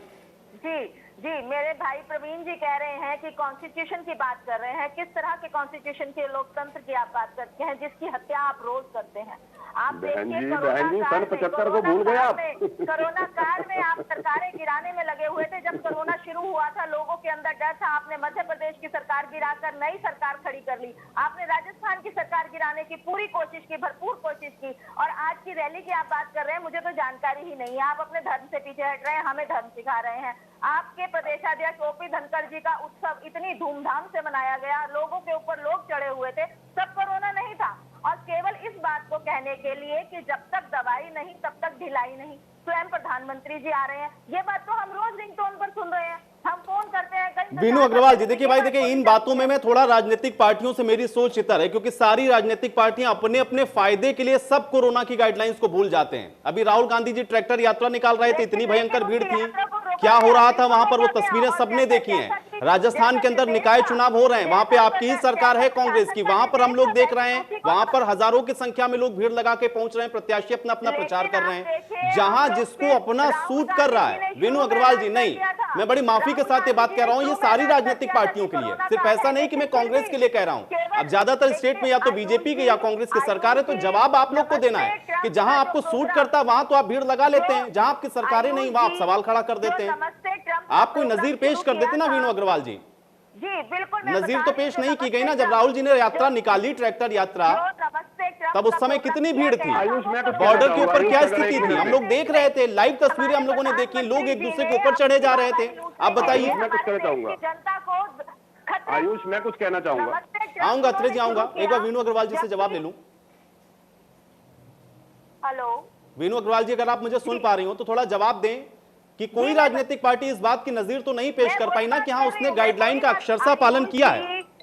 जी जी, मेरे भाई प्रवीण जी कह रहे हैं कि कॉन्स्टिट्यूशन की बात कर रहे हैं। किस तरह के कॉन्स्टिट्यूशन के, लोकतंत्र की आप बात करते हैं जिसकी हत्या आप रोज करते हैं? आप बहन देखिए जी सन 75 को भूल गए आप। कोरोना काल में आप सरकारें गिराने में लगे हुए थे। जब कोरोना शुरू हुआ था, लोगों के अंदर डर था। आपने मध्य प्रदेश की सरकार गिराकर नई सरकार खड़ी कर ली। आपने राजस्थान की सरकार गिराने की पूरी कोशिश की, भरपूर कोशिश की। और आज की रैली की आप बात कर रहे हैं, मुझे तो जानकारी ही नहीं है। आप अपने धर्म से पीछे हट रहे हैं, हमें धर्म सिखा रहे हैं। आपके प्रदेशाध्यक्ष ओपी धनखड़ जी का उत्सव इतनी धूमधाम से मनाया गया, लोगों के ऊपर लोग चढ़े हुए थे, तब कोरोना नहीं था। और केवल इस बात को कहने के लिए कि जब तक दवाई नहीं तब तक ढिलाई नहीं, स्वयं प्रधानमंत्री जी आ रहे हैं। ये बात तो हम रोज रिंगटोन पर सुन रहे हैं, हम फोन करते हैं। वीनू अग्रवाल जी, देखिए भाई, देखिए इन बातों में मैं थोड़ा राजनीतिक पार्टियों से मेरी सोच इतर है, क्योंकि सारी राजनीतिक पार्टियां अपने अपने फायदे के लिए सब कोरोना की गाइडलाइंस को भूल जाते हैं। अभी राहुल गांधी जी ट्रैक्टर यात्रा निकाल रहे थे, इतनी भयंकर भीड़ थी, क्या हो रहा था वहां पर वो तस्वीरें सबने देखी हैं। राजस्थान के अंदर निकाय चुनाव हो रहे हैं, वहां पे आपकी ही सरकार है कांग्रेस की, वहां पर हम लोग देख रहे हैं, वहां पर हजारों की संख्या में लोग भीड़ लगा के पहुंच रहे हैं, प्रत्याशी अपना अपना प्रचार कर रहे हैं, जहां जिसको अपना सूट कर रहा है। वीनू अग्रवाल जी, नहीं, मैं बड़ी माफी के साथ ये बात कह रहा हूं, ये सारी राजनीतिक पार्टियों के लिए, सिर्फ ऐसा नहीं कि मैं कांग्रेस के लिए कह रहा हूं। अब ज्यादातर स्टेट में या तो बीजेपी की या कांग्रेस की सरकार है, तो जवाब आप लोग को देना है कि जहां आपको सूट करता है वहां तो आप भीड़ लगा लेते हैं, जहां आपकी सरकारें नहीं वहां आप सवाल खड़ा कर देते हैं। आप कोई नजीर पेश कर देते ना वीनू अग्रवाल जी। जी बिल्कुल, नजीर तो पेश नहीं की गई ना। जब राहुल जी ने यात्रा निकाली, ट्रैक्टर यात्रा, तब उस समय कितनी भीड़ थी, बॉर्डर के ऊपर क्या स्थिति थी, हम लोग देख रहे थे, लाइव तस्वीरें हम लोगों ने देखी, लोग एक दूसरे के ऊपर चढ़े जा रहे थे। आप बताइए। मैं कुछ कहना चाहूंगा जनता को आयुष, मैं कुछ कहना चाहूंगा। आऊंगा अत्रे जी, आऊंगा, एक बार वीनू अग्रवाल जी से जवाब ले लूं। हेलो वीनू अग्रवाल जी, अगर आप मुझे सुन पा रही हो तो थोड़ा जवाब दें कि कोई राजनीतिक पार्टी इस बात की नजीर तो नहीं पेश कर पाई ना कि हाँ उसने गाइडलाइन का अक्षरशः पालन किया है।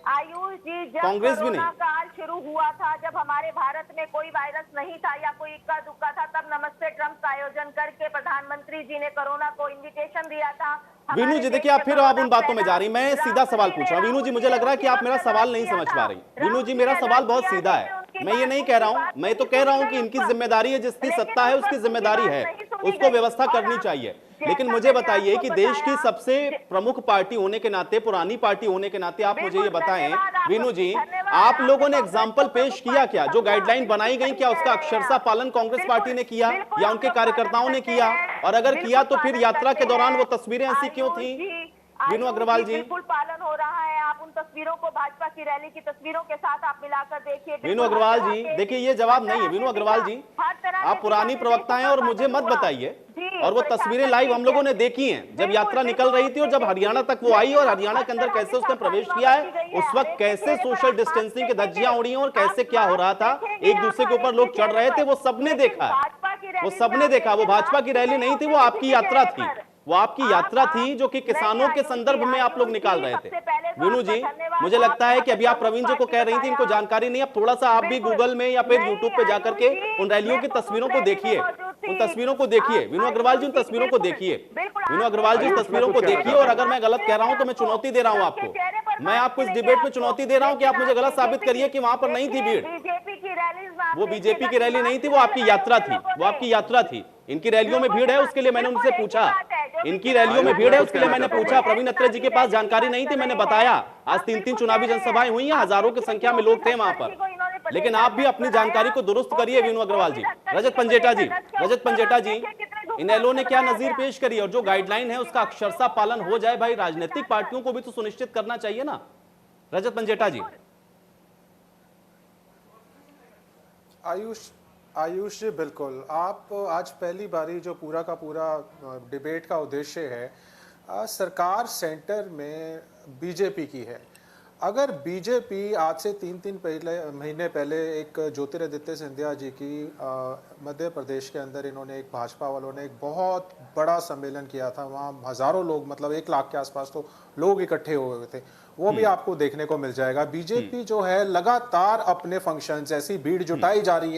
आयुष जी, जब कांग्रेस भी नहीं। कोरोना काल शुरू हुआ था, जब हमारे भारत में कोई वायरस नहीं था या कोई इक्का दुक्का था, तब नमस्ते ट्रंप का आयोजन करके प्रधानमंत्री जी ने कोरोना को इन्विटेशन दिया था। वीनू जी, देखिए आप फिर आप उन बातों में जा रही, मैं सीधा सवाल पूछ रहा हूं। वीनू जी, मुझे लग रहा है कि आप मेरा सवाल नहीं समझ पा रही। वीनू जी, मेरा सवाल बहुत सीधा है, मैं ये नहीं कह रहा हूं, मैं तो कह रहा हूं कि इनकी जिम्मेदारी है, जिसकी सत्ता है उसकी जिम्मेदारी है, उसको व्यवस्था करनी चाहिए। लेकिन मुझे बताइए कि देश की सबसे प्रमुख पार्टी होने के नाते, पुरानी पार्टी होने के नाते, आप मुझे ये बताएं वीनू जी, आप लोगों ने एग्जाम्पल पेश किया क्या? जो गाइडलाइन बनाई गई, क्या उसका अक्षरशः पालन कांग्रेस पार्टी ने किया या उनके कार्यकर्ताओं ने किया? और अगर किया तो फिर यात्रा के दौरान वो तस्वीरें ऐसी क्यों थी? वीनू अग्रवाल जी, बिल्कुल पालन हो रहा है। आप उन तस्वीरों को भाजपा की रैली की तस्वीरों के साथ आप मिलाकर देखिए। वीनू अग्रवाल जी, देखिए ये जवाब नहीं है। वीनू अग्रवाल जी, आप पुरानी प्रवक्ता हैं और मुझे मत बताइए। और वो तस्वीरें लाइव हम लोगों ने देखी हैं, जब यात्रा निकल रही थी और जब हरियाणा तक वो आई और हरियाणा के अंदर कैसे उसने प्रवेश किया है, उस वक्त कैसे सोशल डिस्टेंसिंग की धज्जियां उड़ी हैं और कैसे क्या हो रहा था, एक दूसरे के ऊपर लोग चढ़ रहे थे, वो सबने देखा है, वो सबने देखा। वो भाजपा की रैली नहीं थी, वो आपकी यात्रा थी, वो आपकी यात्रा थी जो कि किसानों के संदर्भ में आप लोग निकाल रहे थे। वीनू जी, मुझे लगता है कि अभी आप प्रवीण जी को कह रही थी इनको जानकारी नहीं, अब थोड़ा सा आप भी गूगल में या फिर यूट्यूब पे जाकर के उन रैलियों की तस्वीरों को देखिए, उन तस्वीरों को देखिए। वीनू अग्रवाल जी, उन तस्वीरों को देखिए। वीनू अग्रवाल जी, उन तस्वीरों को देखिए, और अगर मैं गलत कह रहा हूं तो मैं चुनौती दे रहा हूं आपको। मैं आपको इस डिबेट में चुनौती दे रहा हूं कि आप मुझे गलत साबित करिए कि वहां पर नहीं थी भीड़। वो बीजेपी की रैली नहीं थी, वो आपकी यात्रा थी, वो आपकी यात्रा थी। इनकी रैलियों में भीड़ है, उसके लिए मैंने उनसे पूछा, इनकी रैलियों में भीड़ है, उसके लिए मैंने पूछा। प्रवीण अत्रे जी के पास जानकारी नहीं थी, मैंने बताया। आज 3-3 चुनावी जनसभाएं हुई हैं, हजारों की संख्या में लोग थे वहां पर। लेकिन आप भी अपनी जानकारी को दुरुस्त करिए वीनू अग्रवाल जी। रजत पंजेटा जी, रजत पंजेटा जी, इनेलो ने क्या नजीर पेश करी और जो गाइडलाइन है उसका अक्षरशः पालन हो जाए? भाई राजनीतिक पार्टियों को भी तो सुनिश्चित करना चाहिए ना। रजत पंजेटा जी। आयुष जी, बिल्कुल। आप आज पहली बारी जो पूरा का पूरा डिबेट का उद्देश्य है, सरकार सेंटर में बीजेपी की है। अगर बीजेपी आज से 3 महीने पहले एक ज्योतिरादित्य सिंधिया जी की मध्य प्रदेश के अंदर इन्होंने एक भाजपा वालों ने एक बहुत बड़ा सम्मेलन किया था, वहाँ हजारों लोग, मतलब 1 लाख के आसपास तो लोग इकट्ठे हुए थे, वो भी आपको देखने को मिल जाएगा। बीजेपी जो है लगातार अपने फंक्शंस, ऐसी भीड़ जुटाई जा रही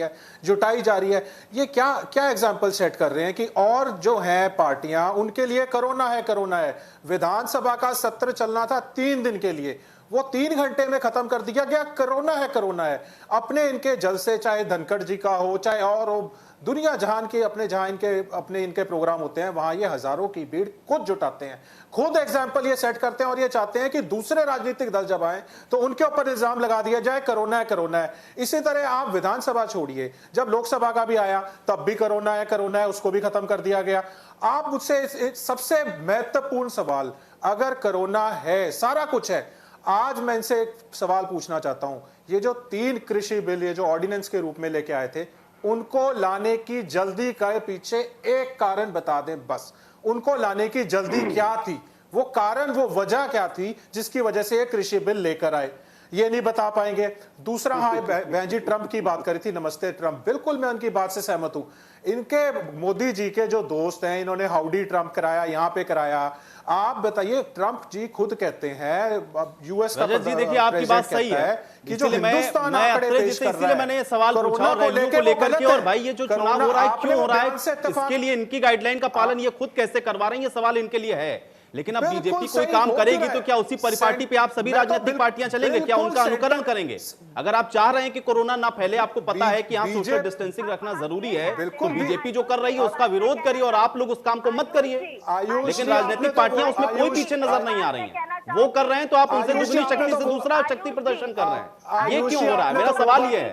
है। ये क्या एग्जाम्पल सेट कर रहे हैं कि और जो है पार्टियां, उनके लिए कोरोना है। विधानसभा का सत्र चलना था 3 दिन के लिए, वो 3 घंटे में खत्म कर दिया गया। कोरोना है। अपने इनके जलसे, चाहे धनखड़ जी का हो, चाहे और हो, दुनिया जहान के अपने इनके प्रोग्राम होते हैं, वहां ये हजारों की भीड़ खुद जुटाते हैं, खुद एग्जाम्पल ये सेट करते हैं और ये चाहते हैं कि दूसरे राजनीतिक दल जब आए तो उनके ऊपर इल्जाम लगा दिया जाए कोरोना है। इसी तरह आप विधानसभा छोड़िए, जब लोकसभा का भी आया तब भी कोरोना है, उसको भी खत्म कर दिया गया। आप मुझसे सबसे महत्वपूर्ण सवाल, अगर कोरोना है, सारा कुछ है, आज मैं इनसे एक सवाल पूछना चाहता हूं, ये जो 3 कृषि बिल ये जो ऑर्डिनेंस के रूप में लेके आए थे, उनको लाने की जल्दी के पीछे एक कारण बता दें बस। उनको लाने की जल्दी क्या थी, वो कारण, वो वजह क्या थी जिसकी वजह से ये कृषि बिल लेकर आए, ये नहीं बता पाएंगे। दूसरा, हाँ, बहन जी ट्रंप की बात करी थी, नमस्ते ट्रंप, बिल्कुल मैं उनकी बात से सहमत हूं। इनके मोदी जी के जो दोस्त हैं, इन्होंने हाउडी ट्रंप कराया, यहां पे कराया। आप बताइए, ट्रंप जी खुद कहते हैं, यूएस का रजत जी देखिए आपकी बात सही है कि जो हिंदुस्तान आंकड़े पेश कर रहा है, मैंने ये सवाल पूछा और रैलियों को लेकर के, और भाई ये जो चुनाव हो रहा है क्यों हो रहा है, इसके लिए इनकी गाइडलाइन का पालन ये खुद कैसे करवा रहे हैं, ये सवाल इनके लिए है। लेकिन अब बीजेपी कोई काम करेगी तो क्या उसी परिपाटी पे आप सभी राजनीतिक पार्टियां चलेंगे, क्या उनका अनुकरण करेंगे? अगर आप चाह रहे हैं कि कोरोना ना फैले, आपको पता है कि यहाँ सोशल डिस्टेंसिंग रखना जरूरी है, तो बीजेपी जो कर रही है उसका विरोध करिए और आप लोग उस काम को मत करिए। लेकिन राजनीतिक पार्टियां उसमें कोई पीछे नजर नहीं आ रही हैं, वो कर रहे हैं तो आप उनसे दूसरी शक्ति से दूसरा शक्ति प्रदर्शन कर रहे हैं। ये क्यों हो रहा है, मेरा सवाल ये है।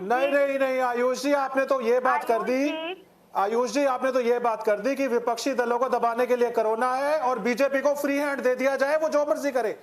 नहीं आयुष जी, आपने तो ये बात कर दी, आयुष जी आपने तो ये बात कर दी कि विपक्षी दलों को दबाने के लिए कोरोना है और बीजेपी को फ्री हैंड दे दिया जाए, वो जो मर्जी करे।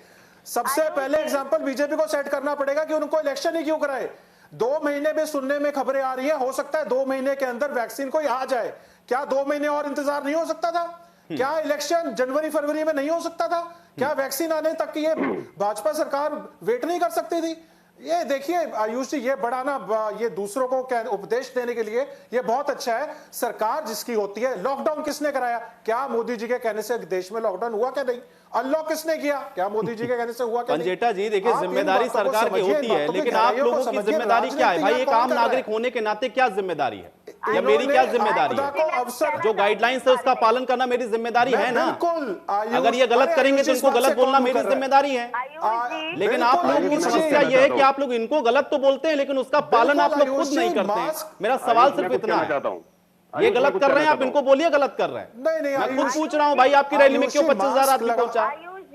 सबसे पहले एग्जांपल बीजेपी को सेट करना पड़ेगा कि उनको इलेक्शन ही क्यों कराए। 2 महीने में सुनने में खबरें आ रही है, हो सकता है 2 महीने के अंदर वैक्सीन कोई आ जाए। क्या 2 महीने और इंतजार नहीं हो सकता था? क्या इलेक्शन जनवरी फरवरी में नहीं हो सकता था? क्या वैक्सीन आने तक की ये भाजपा सरकार वेट नहीं कर सकती थी? ये देखिए आयुष जी, ये बड़ा ना, ये दूसरों को उपदेश देने के लिए ये बहुत अच्छा है। सरकार जिसकी होती है, लॉकडाउन किसने कराया? क्या मोदी जी के कहने से देश में लॉकडाउन हुआ क्या? नहीं। अनलॉक किसने किया? क्या मोदी जी के कहने से हुआ क्या? पंजेटा जी देखिए, जिम्मेदारी सरकार की होती है, लेकिन आप लोगों की जिम्मेदारी क्या है भाई? एक आम नागरिक होने के नाते क्या जिम्मेदारी है, या मेरी क्या जिम्मेदारी है? जो गाइडलाइंस है उसका पालन करना मेरी जिम्मेदारी है ना। अगर ये गलत करेंगे तो इनको गलत बोलना मेरी जिम्मेदारी है। लेकिन आप लोगों की समस्या यह है कि आप लोग इनको गलत तो बोलते हैं लेकिन उसका पालन आप लोग खुद नहीं करते हैं। मेरा सवाल सिर्फ इतना है, ये गलत कर रहे हैं, आप इनको बोलिए गलत कर रहे हैं। मैं खुद पूछ रहा हूं भाई, आपकी रैली में क्यों 25,000 आदमी पहुंचा?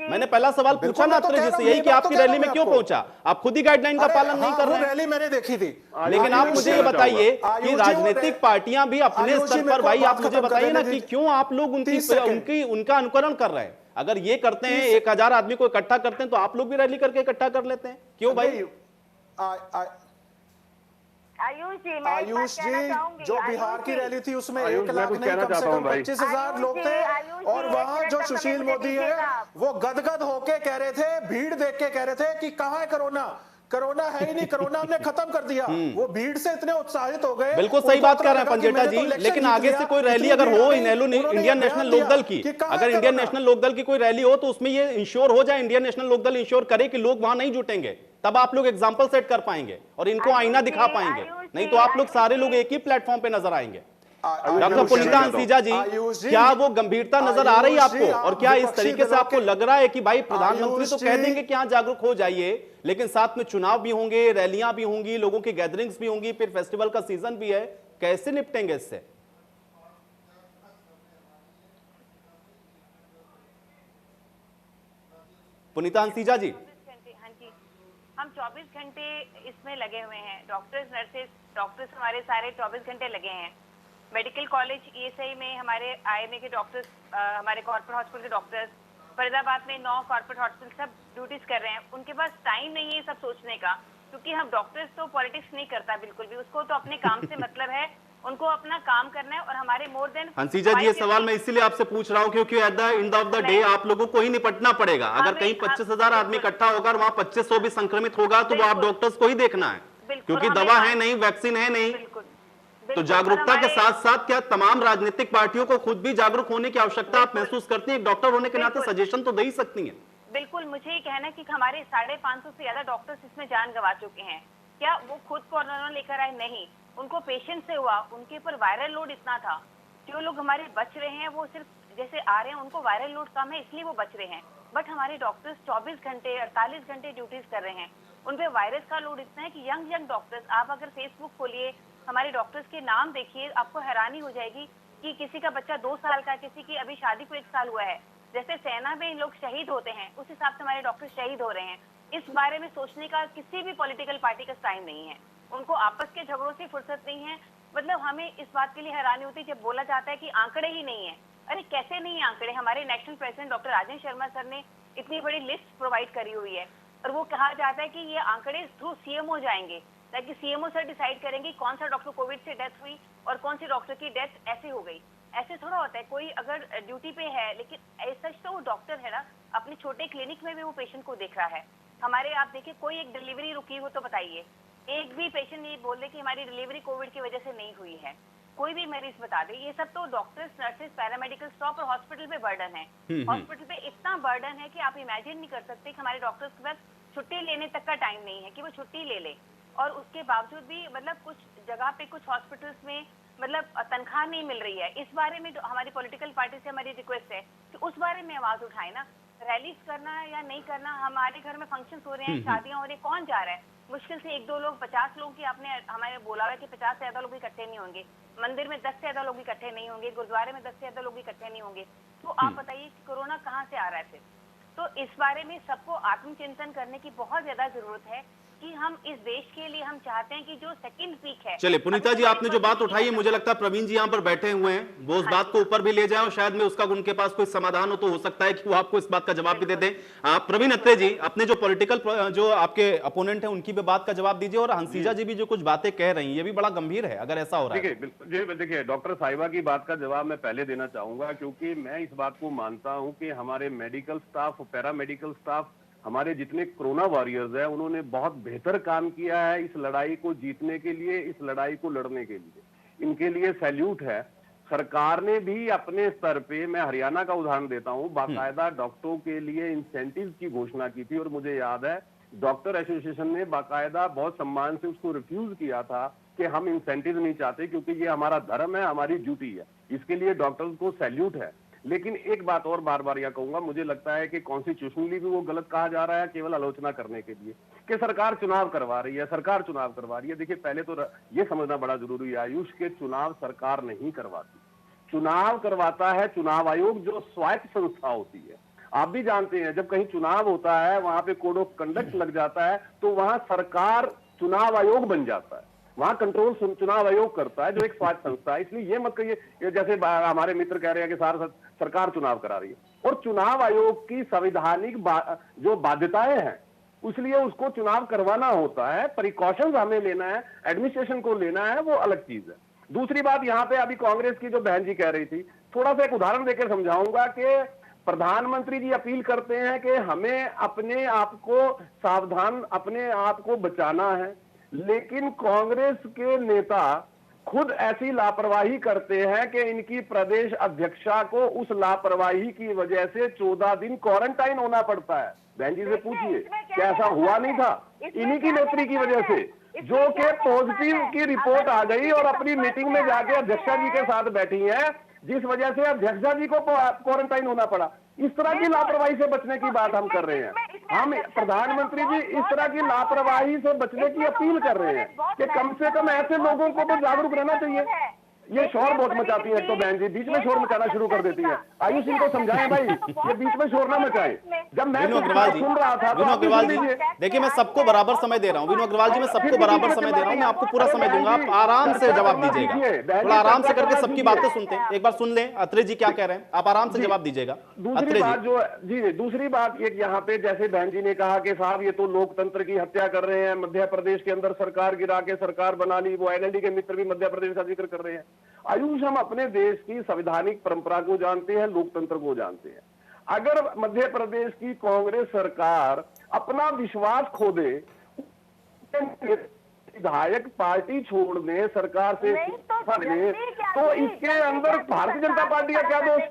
मैंने पहला सवाल पूछा ना अत्रे जी से यही कि आपकी रैली में क्यों पहुंचा? आप खुद ही गाइडलाइन का पालन नहीं कर रहे हैं। रैली मैंने देखी थी, लेकिन आप मुझे ये बताइए कि राजनीतिक पार्टियां भी अपने स्तर पर, भाई आप मुझे बताइए ना कि क्यों आप लोग उनका अनुकरण कर रहे हैं? अगर ये करते हैं, 1000 आदमी को इकट्ठा करते हैं, तो आप लोग भी रैली करके इकट्ठा कर लेते हैं, क्यों भाई? आयुष जी, जो बिहार की रैली थी उसमें 1 लाख नहीं, कम से कम 25,000 लोग थे, और वहां जो सुशील मोदी है वो गदगद होके कह रहे थे, भीड़ देख के कह रहे थे कि कहां है कोरोना, कोरोना है ही नहीं, कोरोना हमने खत्म कर दिया। वो भीड़ से इतने उत्साहित हो गए। बिल्कुल सही बात कर रहे हैं पंजेटा जी, लेकिन आगे से कोई रैली अगर हो इंडियन नेशनल लोकदल की, अगर इंडियन नेशनल लोकदल की कोई रैली हो तो उसमें ये इंश्योर हो जाए, इंडियन नेशनल लोकदल इंश्योर करे कि लोग वहां नहीं जुटेंगे, तब आप लोग एग्जाम्पल सेट कर पाएंगे और इनको आईना दिखा पाएंगे। नहीं तो आप लोग सारे लोग एक ही प्लेटफॉर्म पे नजर आएंगे। डॉक्टर पुनीता हंसीजा जी, क्या वो गंभीरता नजर आ रही है आपको? और क्या इस तरीके से आपको लग रहा है कि भाई प्रधानमंत्री तो कह देंगे कि हाँ जागरूक हो जाइए, लेकिन साथ में चुनाव भी होंगे, रैलियां भी होंगी, लोगों की गैदरिंग्स भी होंगी, फिर फेस्टिवल का सीजन भी है, कैसे निपटेंगे इससे? पुनीता हंसीजा जी, हाँ जी, हम 24 घंटे इसमें लगे हुए हैं। डॉक्टर्स हमारे सारे 24 घंटे लगे हैं। मेडिकल कॉलेज ईएसआई में हमारे आईएमए के डॉक्टर्स, हमारे कॉर्पोरेट हॉस्पिटल के डॉक्टर्स, फरीदाबाद में 9 कॉर्पोरेट हॉस्पिटल सब ड्यूटीज कर रहे हैं। उनके पास टाइम नहीं है सब सोचने का, क्योंकि हम डॉक्टर्स तो पॉलिटिक्स नहीं करता बिल्कुल भी, उसको तो अपने काम से मतलब है, उनको अपना काम करना है। और हमारे मोर देन हंसीजा जी, ये सवाल मैं इसीलिए आपसे पूछ रहा हूं क्योंकि at the end of the day आप लोगों को ही निपटना पड़ेगा। अगर कहीं 25,000 आदमी इकट्ठा होगा और वहां 2500 भी संक्रमित होगा तो वो आप डॉक्टर्स को ही देखना है, क्योंकि दवा है नहीं, वैक्सीन है नहीं। तो जागरूकता के साथ साथ क्या तमाम राजनीतिक पार्टियों को खुद भी जागरूक होने की आवश्यकता आप महसूस करती हैं? एक डॉक्टर होने के नाते सजेशन तो दे ही सकती हैं। बिल्कुल, मुझे ये कहना है कि हमारे 550 से ज्यादा डॉक्टर्स इसमें जान गंवा चुके हैं। क्या वो खुद कोरोना लेकर आए? नहीं, उनको पेशेंट से हुआ, उनके ऊपर वायरल लोड इतना था। जो लोग हमारे बच रहे हैं वो सिर्फ जैसे आ रहे हैं, उनको वायरल लोड कम है इसलिए वो बच रहे हैं। बट हमारे डॉक्टर्स 24 घंटे 48 घंटे ड्यूटीज कर रहे हैं। उन पे वायरस का लोड इतना है कि यंग डॉक्टर्स, आप अगर फेसबुक खोलिए, हमारे डॉक्टर्स के नाम देखिए, आपको हैरानी हो जाएगी कि किसी का बच्चा 2 साल का, किसी की अभी शादी को 1 साल हुआ है। जैसे सेना में लोग शहीद होते हैं, उस हिसाब से हमारे डॉक्टर शहीद हो रहे हैं। इस बारे में सोचने का किसी भी पॉलिटिकल पार्टी का टाइम नहीं है। उनको आपस के झगड़ों से फुर्सत नहीं है। मतलब हमें इस बात के लिए हैरानी होती है जब बोला जाता है कि आंकड़े ही नहीं है। अरे कैसे नहीं आंकड़े? हमारे national president doctor Rajendra Sharma sir ने इतनी बड़ी लिस्ट प्रोवाइड करी हुई है, और वो कहा जाता है कि ये आंकड़े थ्रू सीएमओ जाएंगे, ताकि सीएमओ सर डिसाइड करेंगे कौन सा डॉक्टर कोविड से डेथ हुई और कौन सी डॉक्टर की डेथ ऐसे हो गई। ऐसे थोड़ा होता है। कोई अगर ड्यूटी पे है, लेकिन सच तो वो डॉक्टर है ना, अपने छोटे क्लिनिक में भी वो पेशेंट को देख रहा है। हमारे आप देखिए, कोई एक डिलीवरी रुकी हो तो बताइए, एक भी पेशेंट ये बोल दे कि हमारी डिलीवरी कोविड की वजह से नहीं हुई है, कोई भी मरीज बता दे। ये सब तो डॉक्टर्स, नर्सेस, पैरामेडिकल स्टाफ और हॉस्पिटल पे बर्डन है। हॉस्पिटल पे इतना बर्डन है कि आप इमेजिन नहीं कर सकते कि हमारे डॉक्टर्स के पास छुट्टी लेने तक का टाइम नहीं है कि वो छुट्टी ले ले। और उसके बावजूद भी मतलब कुछ जगह पे, कुछ हॉस्पिटल्स में मतलब तनख्वाह नहीं मिल रही है। इस बारे में हमारी पॉलिटिकल पार्टी से हमारी रिक्वेस्ट है कि उस बारे में आवाज उठाए ना। रैलीज करना है या नहीं करना, हमारे घर में फंक्शन हो रहे हैं, शादियां हो रही है, कौन जा रहा है? मुश्किल से 1-2 लोग, 50 लोग की आपने हमारे बोला है कि 50 से ज्यादा लोग इकट्ठे नहीं होंगे, मंदिर में 10 से ज्यादा लोग इकट्ठे नहीं होंगे, गुरुद्वारे में 10 से ज्यादा लोग इकट्ठे नहीं होंगे। तो आप बताइए कि कोरोना कहाँ से आ रहा है फिर? तो इस बारे में सबको आत्मचिंतन करने की बहुत ज्यादा जरूरत है कि हम इस देश के लिए हम चाहते हैं कि जो सेकंड पीक है। चलिए पुनीता जी, आपने जो बात उठाई है, मुझे लगता है प्रवीण जी यहाँ पर बैठे हुए हैं, वो उस बात को ऊपर भी ले जाए और शायद में उसका उनके पास कोई समाधान हो तो हो सकता है कि वो आपको इस बात का जवाब भी दे दें। प्रवीण अत्रे जी, अपने जो पॉलिटिकल जो आपके अपोनेंट है उनकी भी बात का जवाब दीजिए, और हंसीजा जी भी जो कुछ बातें कह रही है ये भी बड़ा गंभीर है अगर ऐसा हो रहा है। देखिए डॉक्टर साहिबा की बात का जवाब मैं पहले देना चाहूंगा, क्योंकि मैं इस बात को मानता हूं कि हमारे मेडिकल स्टाफ, पैरामेडिकल स्टाफ, हमारे जितने कोरोना वॉरियर्स हैं, उन्होंने बहुत बेहतर काम किया है इस लड़ाई को जीतने के लिए, इस लड़ाई को लड़ने के लिए। इनके लिए सैल्यूट है। सरकार ने भी अपने स्तर पे, मैं हरियाणा का उदाहरण देता हूं, बाकायदा डॉक्टरों के लिए इंसेंटिव की घोषणा की थी, और मुझे याद है डॉक्टर एसोसिएशन ने बाकायदा बहुत सम्मान से उसको रिफ्यूज किया था कि हम इंसेंटिव नहीं चाहते, क्योंकि ये हमारा धर्म है, हमारी ड्यूटी है। इसके लिए डॉक्टर्स को सैल्यूट है। लेकिन एक बात और बार बार यह कहूंगा, मुझे लगता है कि कॉन्स्टिट्यूशनली भी वो गलत कहा जा रहा है, केवल आलोचना करने के लिए कि सरकार चुनाव करवा रही है, सरकार चुनाव करवा रही है। देखिए पहले तो ये समझना बड़ा जरूरी है, आयुष के चुनाव सरकार नहीं करवाती, चुनाव करवाता है चुनाव आयोग, जो स्वायत्त संस्था होती है। आप भी जानते हैं जब कहीं चुनाव होता है, वहां पे कोड ऑफ कंडक्ट लग जाता है, तो वहां सरकार चुनाव आयोग बन जाता है, वहां कंट्रोल चुनाव आयोग करता है, जो एक स्वायत्त संस्था है। इसलिए ये मत कहिए जैसे हमारे मित्र कह रहे हैं कि सरकार चुनाव करा रही है, और चुनाव आयोग की संवैधानिक जो बाध्यताएं हैं, इसलिए उसको चुनाव करवाना होता है। प्रिकॉशंस हमें लेना है, एडमिनिस्ट्रेशन को लेना है, वो अलग चीज है। दूसरी बात, यहाँ पे अभी कांग्रेस की जो बहन जी कह रही थी, थोड़ा सा एक उदाहरण देकर समझाऊंगा कि प्रधानमंत्री जी अपील करते हैं कि हमें अपने आप को सावधान, अपने आप को बचाना है, लेकिन कांग्रेस के नेता खुद ऐसी लापरवाही करते हैं कि इनकी प्रदेश अध्यक्षा को उस लापरवाही की वजह से 14 दिन क्वारंटाइन होना पड़ता है। बहन जी से पूछिए क्या ऐसा हुआ नहीं था? इन्हीं की नेत्री की वजह से, जो कि पॉजिटिव की रिपोर्ट आ गई और अपनी मीटिंग में जाके अध्यक्षा जी के साथ बैठी हैं, जिस वजह से अध्यक्षा जी को क्वारंटाइन होना पड़ा। इस तरह की लापरवाही से बचने की बात हम कर रहे हैं। हम प्रधानमंत्री जी इस तरह की लापरवाही से बचने की अपील कर रहे हैं कि कम से कम ऐसे लोगों को तो जागरूक रहना चाहिए। ये शोर बहुत मचाती है, तो बहन जी बीच में शोर मचाना शुरू कर देती है। आयुष इनको समझाएं भाई, ये बीच में शोर ना मचाएं। जब मैं सुन रहा था, विनोद अग्रवाल जी, देखिए मैं सबको बराबर समय दे रहा हूँ। विनोद अग्रवाल जी, मैं सबको बराबर समय दे रहा हूँ, मैं आपको पूरा समय दूंगा, आप आराम से जवाब दीजिएगा। थोड़ा आराम से करके सबकी बातें सुनते हैं, एक बार सुन लें अत्रे जी क्या कह रहे हैं, आप आराम से जवाब दीजिएगा। दूसरी बात एक यहाँ पे, जैसे बहन जी ने कहा कि साहब ये तो लोकतंत्र की हत्या कर रहे हैं, मध्य प्रदेश के अंदर सरकार गिरा के सरकार बना ली, वो एनएलडी के मित्र भी मध्य प्रदेश का जिक्र कर रहे हैं। आयुष, हम अपने देश की संवैधानिक परंपरा को जानते हैं, लोकतंत्र को जानते हैं। अगर मध्य प्रदेश की कांग्रेस सरकार अपना विश्वास खो दे, विधायक पार्टी छोड़ दे, सरकार से इस्तीफा दे, तो इसके अंदर भारतीय जनता पार्टी का क्या दोष?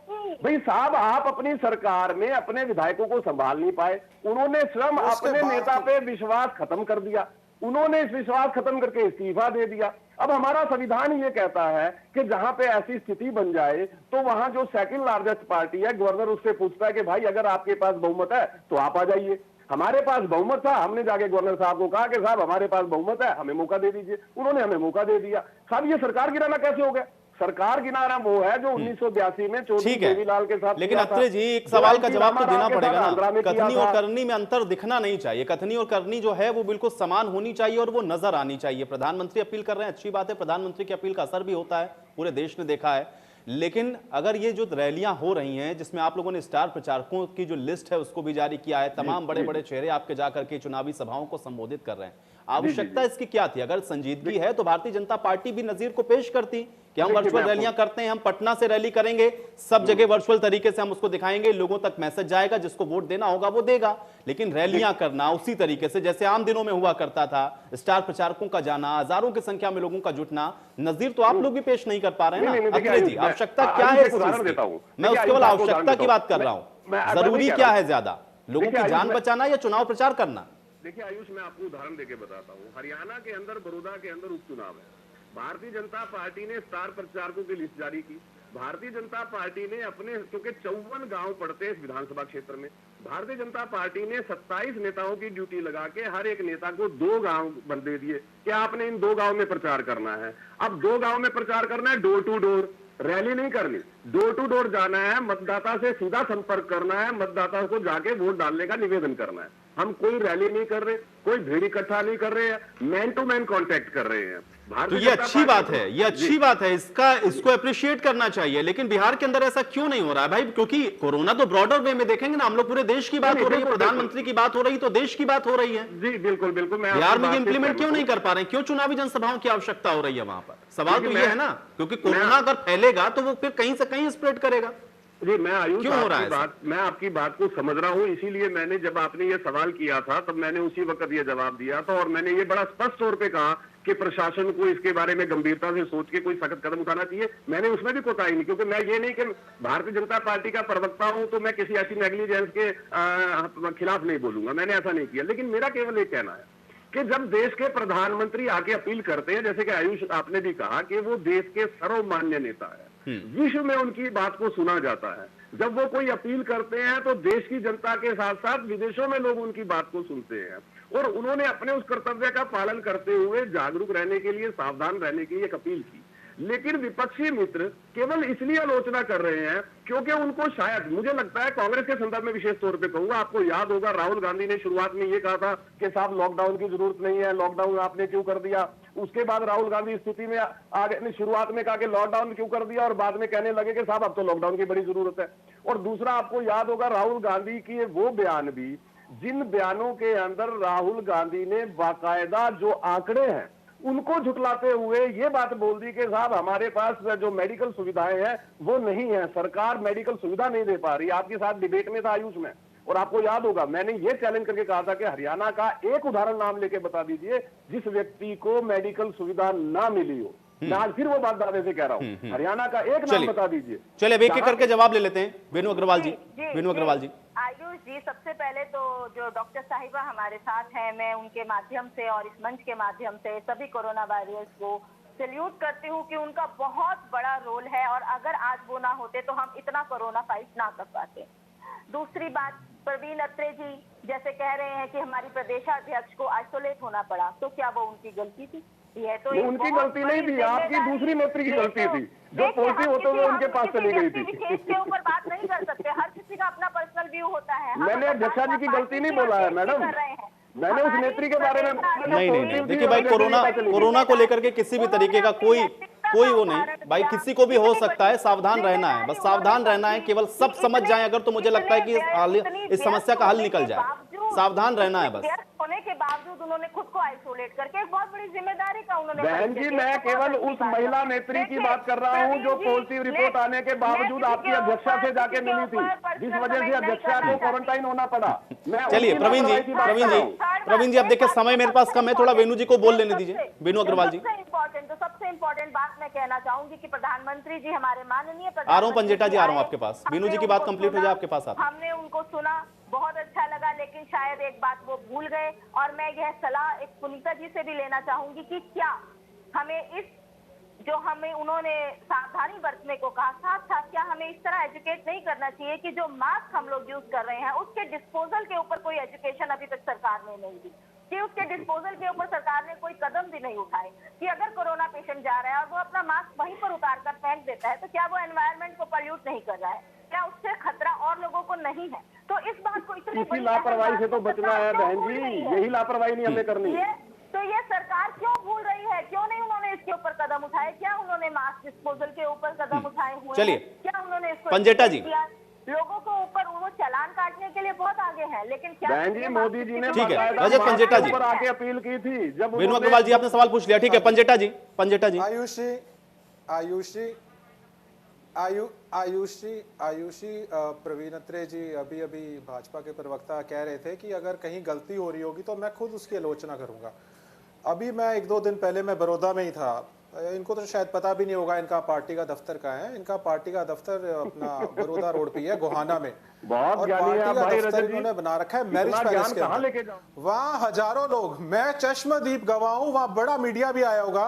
भाई साहब, आप अपनी सरकार में अपने विधायकों को संभाल नहीं पाए, उन्होंने स्वयं अपने नेता पे विश्वास खत्म कर दिया, उन्होंने इस विश्वास खत्म करके इस्तीफा दे दिया। अब हमारा संविधान ये कहता है कि जहां पे ऐसी स्थिति बन जाए तो वहां जो सेकंड लार्जेस्ट पार्टी है, गवर्नर उससे पूछता है कि भाई अगर आपके पास बहुमत है तो आप आ जाइए। हमारे पास बहुमत था, हमने जाके गवर्नर साहब को कहा कि साहब हमारे पास बहुमत है, हमें मौका दे दीजिए। उन्होंने हमें मौका दे दिया। साहब ये सरकार गिराना कैसे हो गया? सरकार गिनाना वो है जो 1982 में चौधरी देवीलाल के साथ। लेकिन अत्रे जी, एक सवाल का जवाब तो देना पड़ेगा ना। कथनी और करनी में अंतर दिखना नहीं चाहिए। कथनी और करनी जो है वो बिल्कुल समान होनी चाहिए और वो नजर आनी चाहिए। प्रधानमंत्री अपील कर रहे हैं, अच्छी बात है, प्रधानमंत्री की अपील का असर भी होता है, पूरे देश ने देखा है। लेकिन अगर ये जो रैलियां हो रही हैं जिसमें आप लोगों ने स्टार प्रचारकों की जो लिस्ट है उसको भी जारी किया है, तमाम बड़े बड़े चेहरे आपके जाकर के चुनावी सभाओं को संबोधित कर रहे हैं, आवश्यकता इसकी क्या थी? अगर संजीदगी है तो भारतीय जनता पार्टी भी नजीर को पेश करती कि हम वर्चुअल रैलियां करते हैं, हम पटना से रैली करेंगे, सब जगह वर्चुअल तरीके से हम उसको दिखाएंगे, लोगों तक मैसेज जाएगा, जिसको वोट देना होगा वो देगा। लेकिन रैलियां करना उसी तरीके से जैसे आम दिनों में हुआ करता था, स्टार प्रचारकों का जाना, हजारों की संख्या में लोगों का जुटना, नजीर तो आप लोग भी पेश नहीं कर पा रहे हैं ना। अत्रे जी, आवश्यकता क्या है इस चीज की? मैं उस केवल आवश्यकता की बात कर रहा हूं। जरूरी क्या है ज्यादा, लोगों की जान बचाना या चुनाव प्रचार करना? देखिए आयुष, मैं आपको उदाहरण देके बताता हूँ। हरियाणा के अंदर, बड़ौदा के अंदर उपचुनाव है। भारतीय जनता पार्टी ने स्टार प्रचारकों की लिस्ट जारी की। भारतीय जनता पार्टी ने अपने, क्योंकि 54 गांव पड़ते हैं इस विधानसभा क्षेत्र में, भारतीय जनता पार्टी ने 27 नेताओं की ड्यूटी लगा के हर एक नेता को 2 गांव बन दे दिए कि आपने इन 2 गांव में प्रचार करना है। अब 2 गांव में प्रचार करना है, डोर टू डोर, रैली नहीं करनी, डोर टू डोर जाना है, मतदाता से सीधा संपर्क करना है, मतदाता को जाके वोट डालने का निवेदन करना है। हम कोई रैली नहीं कर रहे, कोई भीड़ इकट्ठा नहीं कर रहे हैं, मैन टू मैन कांटेक्ट कर रहे हैं। तो ये अच्छी बात है, ये अच्छी बात है, इसको अप्रिशिएट करना चाहिए। लेकिन बिहार के अंदर ऐसा क्यों नहीं हो रहा है भाई? क्योंकि कोरोना तो ब्रॉडर वे में देखेंगे ना, हम लोग पूरे देश की बात हो रही है, प्रधानमंत्री की बात हो रही है, तो देश की बात हो रही है। जी बिल्कुल बिल्कुल। बिहार में इंप्लीमेंट क्यों नहीं कर पा रहे हैं? क्यों चुनावी जनसभाओं की आवश्यकता हो रही है वहां पर? सवाल तो ये है ना, क्योंकि कोरोना अगर फैलेगा तो वो फिर कहीं से कहीं स्प्रेड करेगा। जी मैं आयुष, क्यों हो रहा है? मैं आपकी बात को समझ रहा हूं, इसीलिए मैंने, जब आपने ये सवाल किया था तब मैंने उसी वक्त ये जवाब दिया था, और मैंने ये बड़ा स्पष्ट तौर पे कहा कि प्रशासन को इसके बारे में गंभीरता से सोच के कोई सख्त कदम उठाना चाहिए। मैंने उसमें भी कोताही नहीं, क्योंकि मैं ये नहीं कि भारतीय जनता पार्टी का प्रवक्ता हूं तो मैं किसी ऐसी नेग्लिजेंस के खिलाफ नहीं बोलूंगा, मैंने ऐसा नहीं किया। लेकिन मेरा केवल एक कहना है कि जब देश के प्रधानमंत्री आके अपील करते हैं, जैसे कि आयुष आपने भी कहा कि वो देश के सर्वमान्य नेता है, विश्व में उनकी बात को सुना जाता है। जब वो कोई अपील करते हैं तो देश की जनता के साथ साथ विदेशों में लोग उनकी बात को सुनते हैं, और उन्होंने अपने उस कर्तव्य का पालन करते हुए जागरूक रहने के लिए, सावधान रहने की एक अपील की। लेकिन विपक्षी मित्र केवल इसलिए आलोचना कर रहे हैं क्योंकि उनको, शायद मुझे लगता है, कांग्रेस के संदर्भ में विशेष तौर पे कहूंगा, आपको याद होगा राहुल गांधी ने शुरुआत में ये कहा था कि साहब लॉकडाउन की जरूरत नहीं है, लॉकडाउन आपने क्यों कर दिया। उसके बाद राहुल गांधी स्थिति में आगे, शुरुआत में कहा कि लॉकडाउन क्यों कर दिया, और बाद में कहने लगे कि साहब अब तो लॉकडाउन की बड़ी जरूरत है। और दूसरा, आपको याद होगा राहुल गांधी की वो बयान भी, जिन बयानों के अंदर राहुल गांधी ने बाकायदा जो आंकड़े हैं उनको झुटलाते हुए ये बात बोल दी कि साहब हमारे पास जो मेडिकल सुविधाएं हैं वो नहीं है, सरकार मेडिकल सुविधा नहीं दे पा रही। आपके साथ डिबेट में था आयुष में, और आपको याद होगा मैंने ये चैलेंज करके कहा था कि हरियाणा का एक उदाहरण नाम लेके बता दीजिए जिस व्यक्ति को मेडिकल सुविधा ना मिली हो। मैं आज फिर वो बात दावे से कह रहा हूँ, हरियाणा का एक नाम बता दीजिए। चलिए अब एक करके जवाब ले लेते हैं। वेणु अग्रवाल जी, वेणु अग्रवाल जी। आयुष जी, सबसे पहले तो जो डॉक्टर साहिबा हमारे साथ हैं, मैं उनके माध्यम से और इस मंच के माध्यम से सभी कोरोना वॉरियर्स को सैल्यूट करती हूँ कि उनका बहुत बड़ा रोल है, और अगर आज वो ना होते तो हम इतना कोरोना फाइट ना कर पाते। दूसरी बात, प्रवीण अत्रे जी जैसे कह रहे हैं कि हमारी प्रदेशाध्यक्ष को आइसोलेट होना पड़ा, तो क्या वो उनकी गलती थी? ये तो उनकी गलती नहीं थी, आपकी दूसरी नेत्री की गलती थी, जो पॉलिसी होते हुए उनके पास चली गई थी। केस के ऊपर बात नहीं कर सकते, हर किसी का अपना पर्सनल व्यू होता है। मैंने अध्यक्षा जी की गलती नहीं बोला है मैडम, मैंने उस नेत्री के बारे में नहीं। देखिए भाई, कोरोना को लेकर के किसी भी तरीके का कोई वो नहीं भाई, किसी को भी हो सकता है, सावधान रहना है, बस सावधान रहना है। केवल सब समझ जाएं अगर, तो मुझे लगता है कि इस समस्या का हल निकल जाए। सावधान रहना है बस। होने के बावजूद उन्होंने खुद को आइसोलेट करके एक बहुत बड़ी जिम्मेदारी का उन्होंने। बहन जी, मैं केवल उस महिला नेत्री की बात कर रहा हूं जो पॉजिटिव रिपोर्ट आने के बावजूद आपकी अध्यक्षा से जाके मिली थी, जिस वजह से अध्यक्षा को क्वारंटाइन होना पड़ा। चलिए प्रवीण जी, अब देखिए समय मेरे पास कम है, थोड़ा वेणु जी को बोल लेने दीजिए। वेणु अग्रवाल जी, सबसे इम्पोर्टेंट बात मैं कहना चाहूंगी कि प्रधानमंत्री जी, हमारे माननीय आ रहा हूं पंजेटा जी, आ रहा हूं आपके पास। वेणु जी की बात कंप्लीट हो जाए आपके पास। हमने उनको सुना, बहुत अच्छा लगा, लेकिन शायद एक बात वो भूल गए, और मैं यह सलाह एक सुनीता जी से भी लेना चाहूंगी कि क्या हमें उन्होंने सावधानी बरतने को कहा। साथ साथ क्या हमें इस तरह एजुकेट नहीं करना चाहिए कि जो मास्क हम लोग यूज कर रहे हैं उसके डिस्पोजल के ऊपर कोई एजुकेशन अभी तक सरकार ने नहीं दी, कि उसके डिस्पोजल के ऊपर सरकार ने कोई कदम भी नहीं उठाए, कि अगर कोरोना पेशेंट जा रहा है और वो अपना मास्क वहीं पर उतार कर फेंक देता है तो क्या वो एनवायरनमेंट को पॉल्यूट नहीं कर रहा है, क्या उससे खतरा और लोगों को नहीं है? तो इस बात को इसी लापरवाही से तो बचना है बहन जी, यही लापरवाही नहीं हमें करनी। तो ये सरकार क्यों भूल रही है? क्यों नहीं उन्होंने इसके ऊपर कदम उठाए? क्या उन्होंने मास्क डिस्पोजल के ऊपर कदम उठाए हुए चलिए, क्या उन्होंने इसको पंजेटा जी लोगों को ऊपर वो चालान काटने के लिए बहुत आगे हैं, लेकिन क्या बहन जी मोदी जी ने ठीक है, रजत पंजेटा जी ऊपर आके अपील की थी जब वेणु अग्रवाल जी आपने सवाल पूछ लिया, ठीक है पंजेटा जी आयुषी प्रवीण अत्रे जी अभी भाजपा के प्रवक्ता कह रहे थे कि अगर कहीं गलती हो रही होगी तो मैं खुद उसकी आलोचना करूंगा। अभी मैं 1-2 दिन पहले मैं बड़ौदा में ही था, इनको तो शायद पता भी नहीं होगा इनका पार्टी का दफ्तर कहाँ है। इनका पार्टी का दफ्तर अपना बड़ौदा रोड पे है, गोहाना में, और पार्टी का दफ्तर इन्होंने बना रखा है मैरिज पैलेस के अंदर। वहाँ हजारों लोग, मैं चश्मदीप गवाह हूँ, वहाँ बड़ा मीडिया भी आया होगा,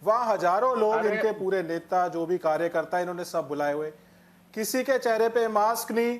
वहाँ हजारों लोग, इनके पूरे नेता जो भी कार्यकर्ता इन्होंने सब बुलाए हुए, किसी के चेहरे पे मास्क नहीं,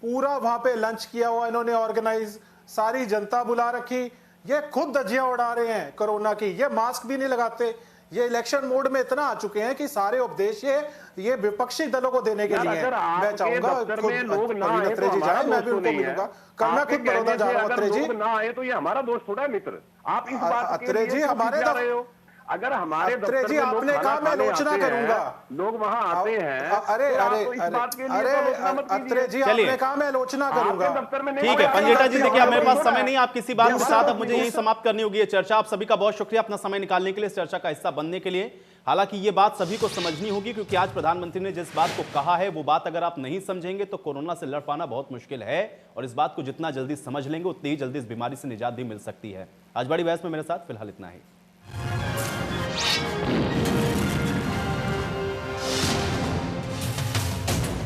पूरा वहां पे लंच किया हुआ इन्होंने ऑर्गेनाइज, सारी जनता बुला रखी, ये खुद धज्जियां उड़ा रहे हैं कोरोना की, ये मास्क भी नहीं लगाते। ये इलेक्शन मोड में इतना आ चुके हैं कि सारे उपदेश ये विपक्षी दलों को देने के लिए। मैं चाहूंगा अत्रे जी जाए, मैं भी उनको मिलूंगा, कल मैं खुद बड़ौदा जा रहा हूँ। अत्रे जी ना आए तो ये हमारा दोष थोड़ा है मित्र, आप इस बात अत्रे जी हमारे अगर हमारे अत्रे जी आपने कहा मैं आलोचना करूंगा, लोग वहां आते हैं, अरे अत्रे जी आपने कहा मैं आलोचना करूंगा। ठीक है पंजेटा जी, देखिए मेरे पास समय नहीं, आप किसी बात के साथ अब मुझे यही समाप्त करनी होगी ये चर्चा। आप सभी का बहुत शुक्रिया अपना समय निकालने के लिए, इस चर्चा का हिस्सा बनने के लिए। हालांकि ये बात सभी को समझनी होगी क्योंकि आज प्रधानमंत्री ने जिस बात को कहा है वो बात अगर आप नहीं समझेंगे तो कोरोना से लड़ पाना बहुत मुश्किल है, और इस बात को जितना जल्दी समझ लेंगे उतनी ही जल्दी इस बीमारी से निजात भी मिल सकती है। आज बड़ी बहस में मेरे साथ फिलहाल इतना ही।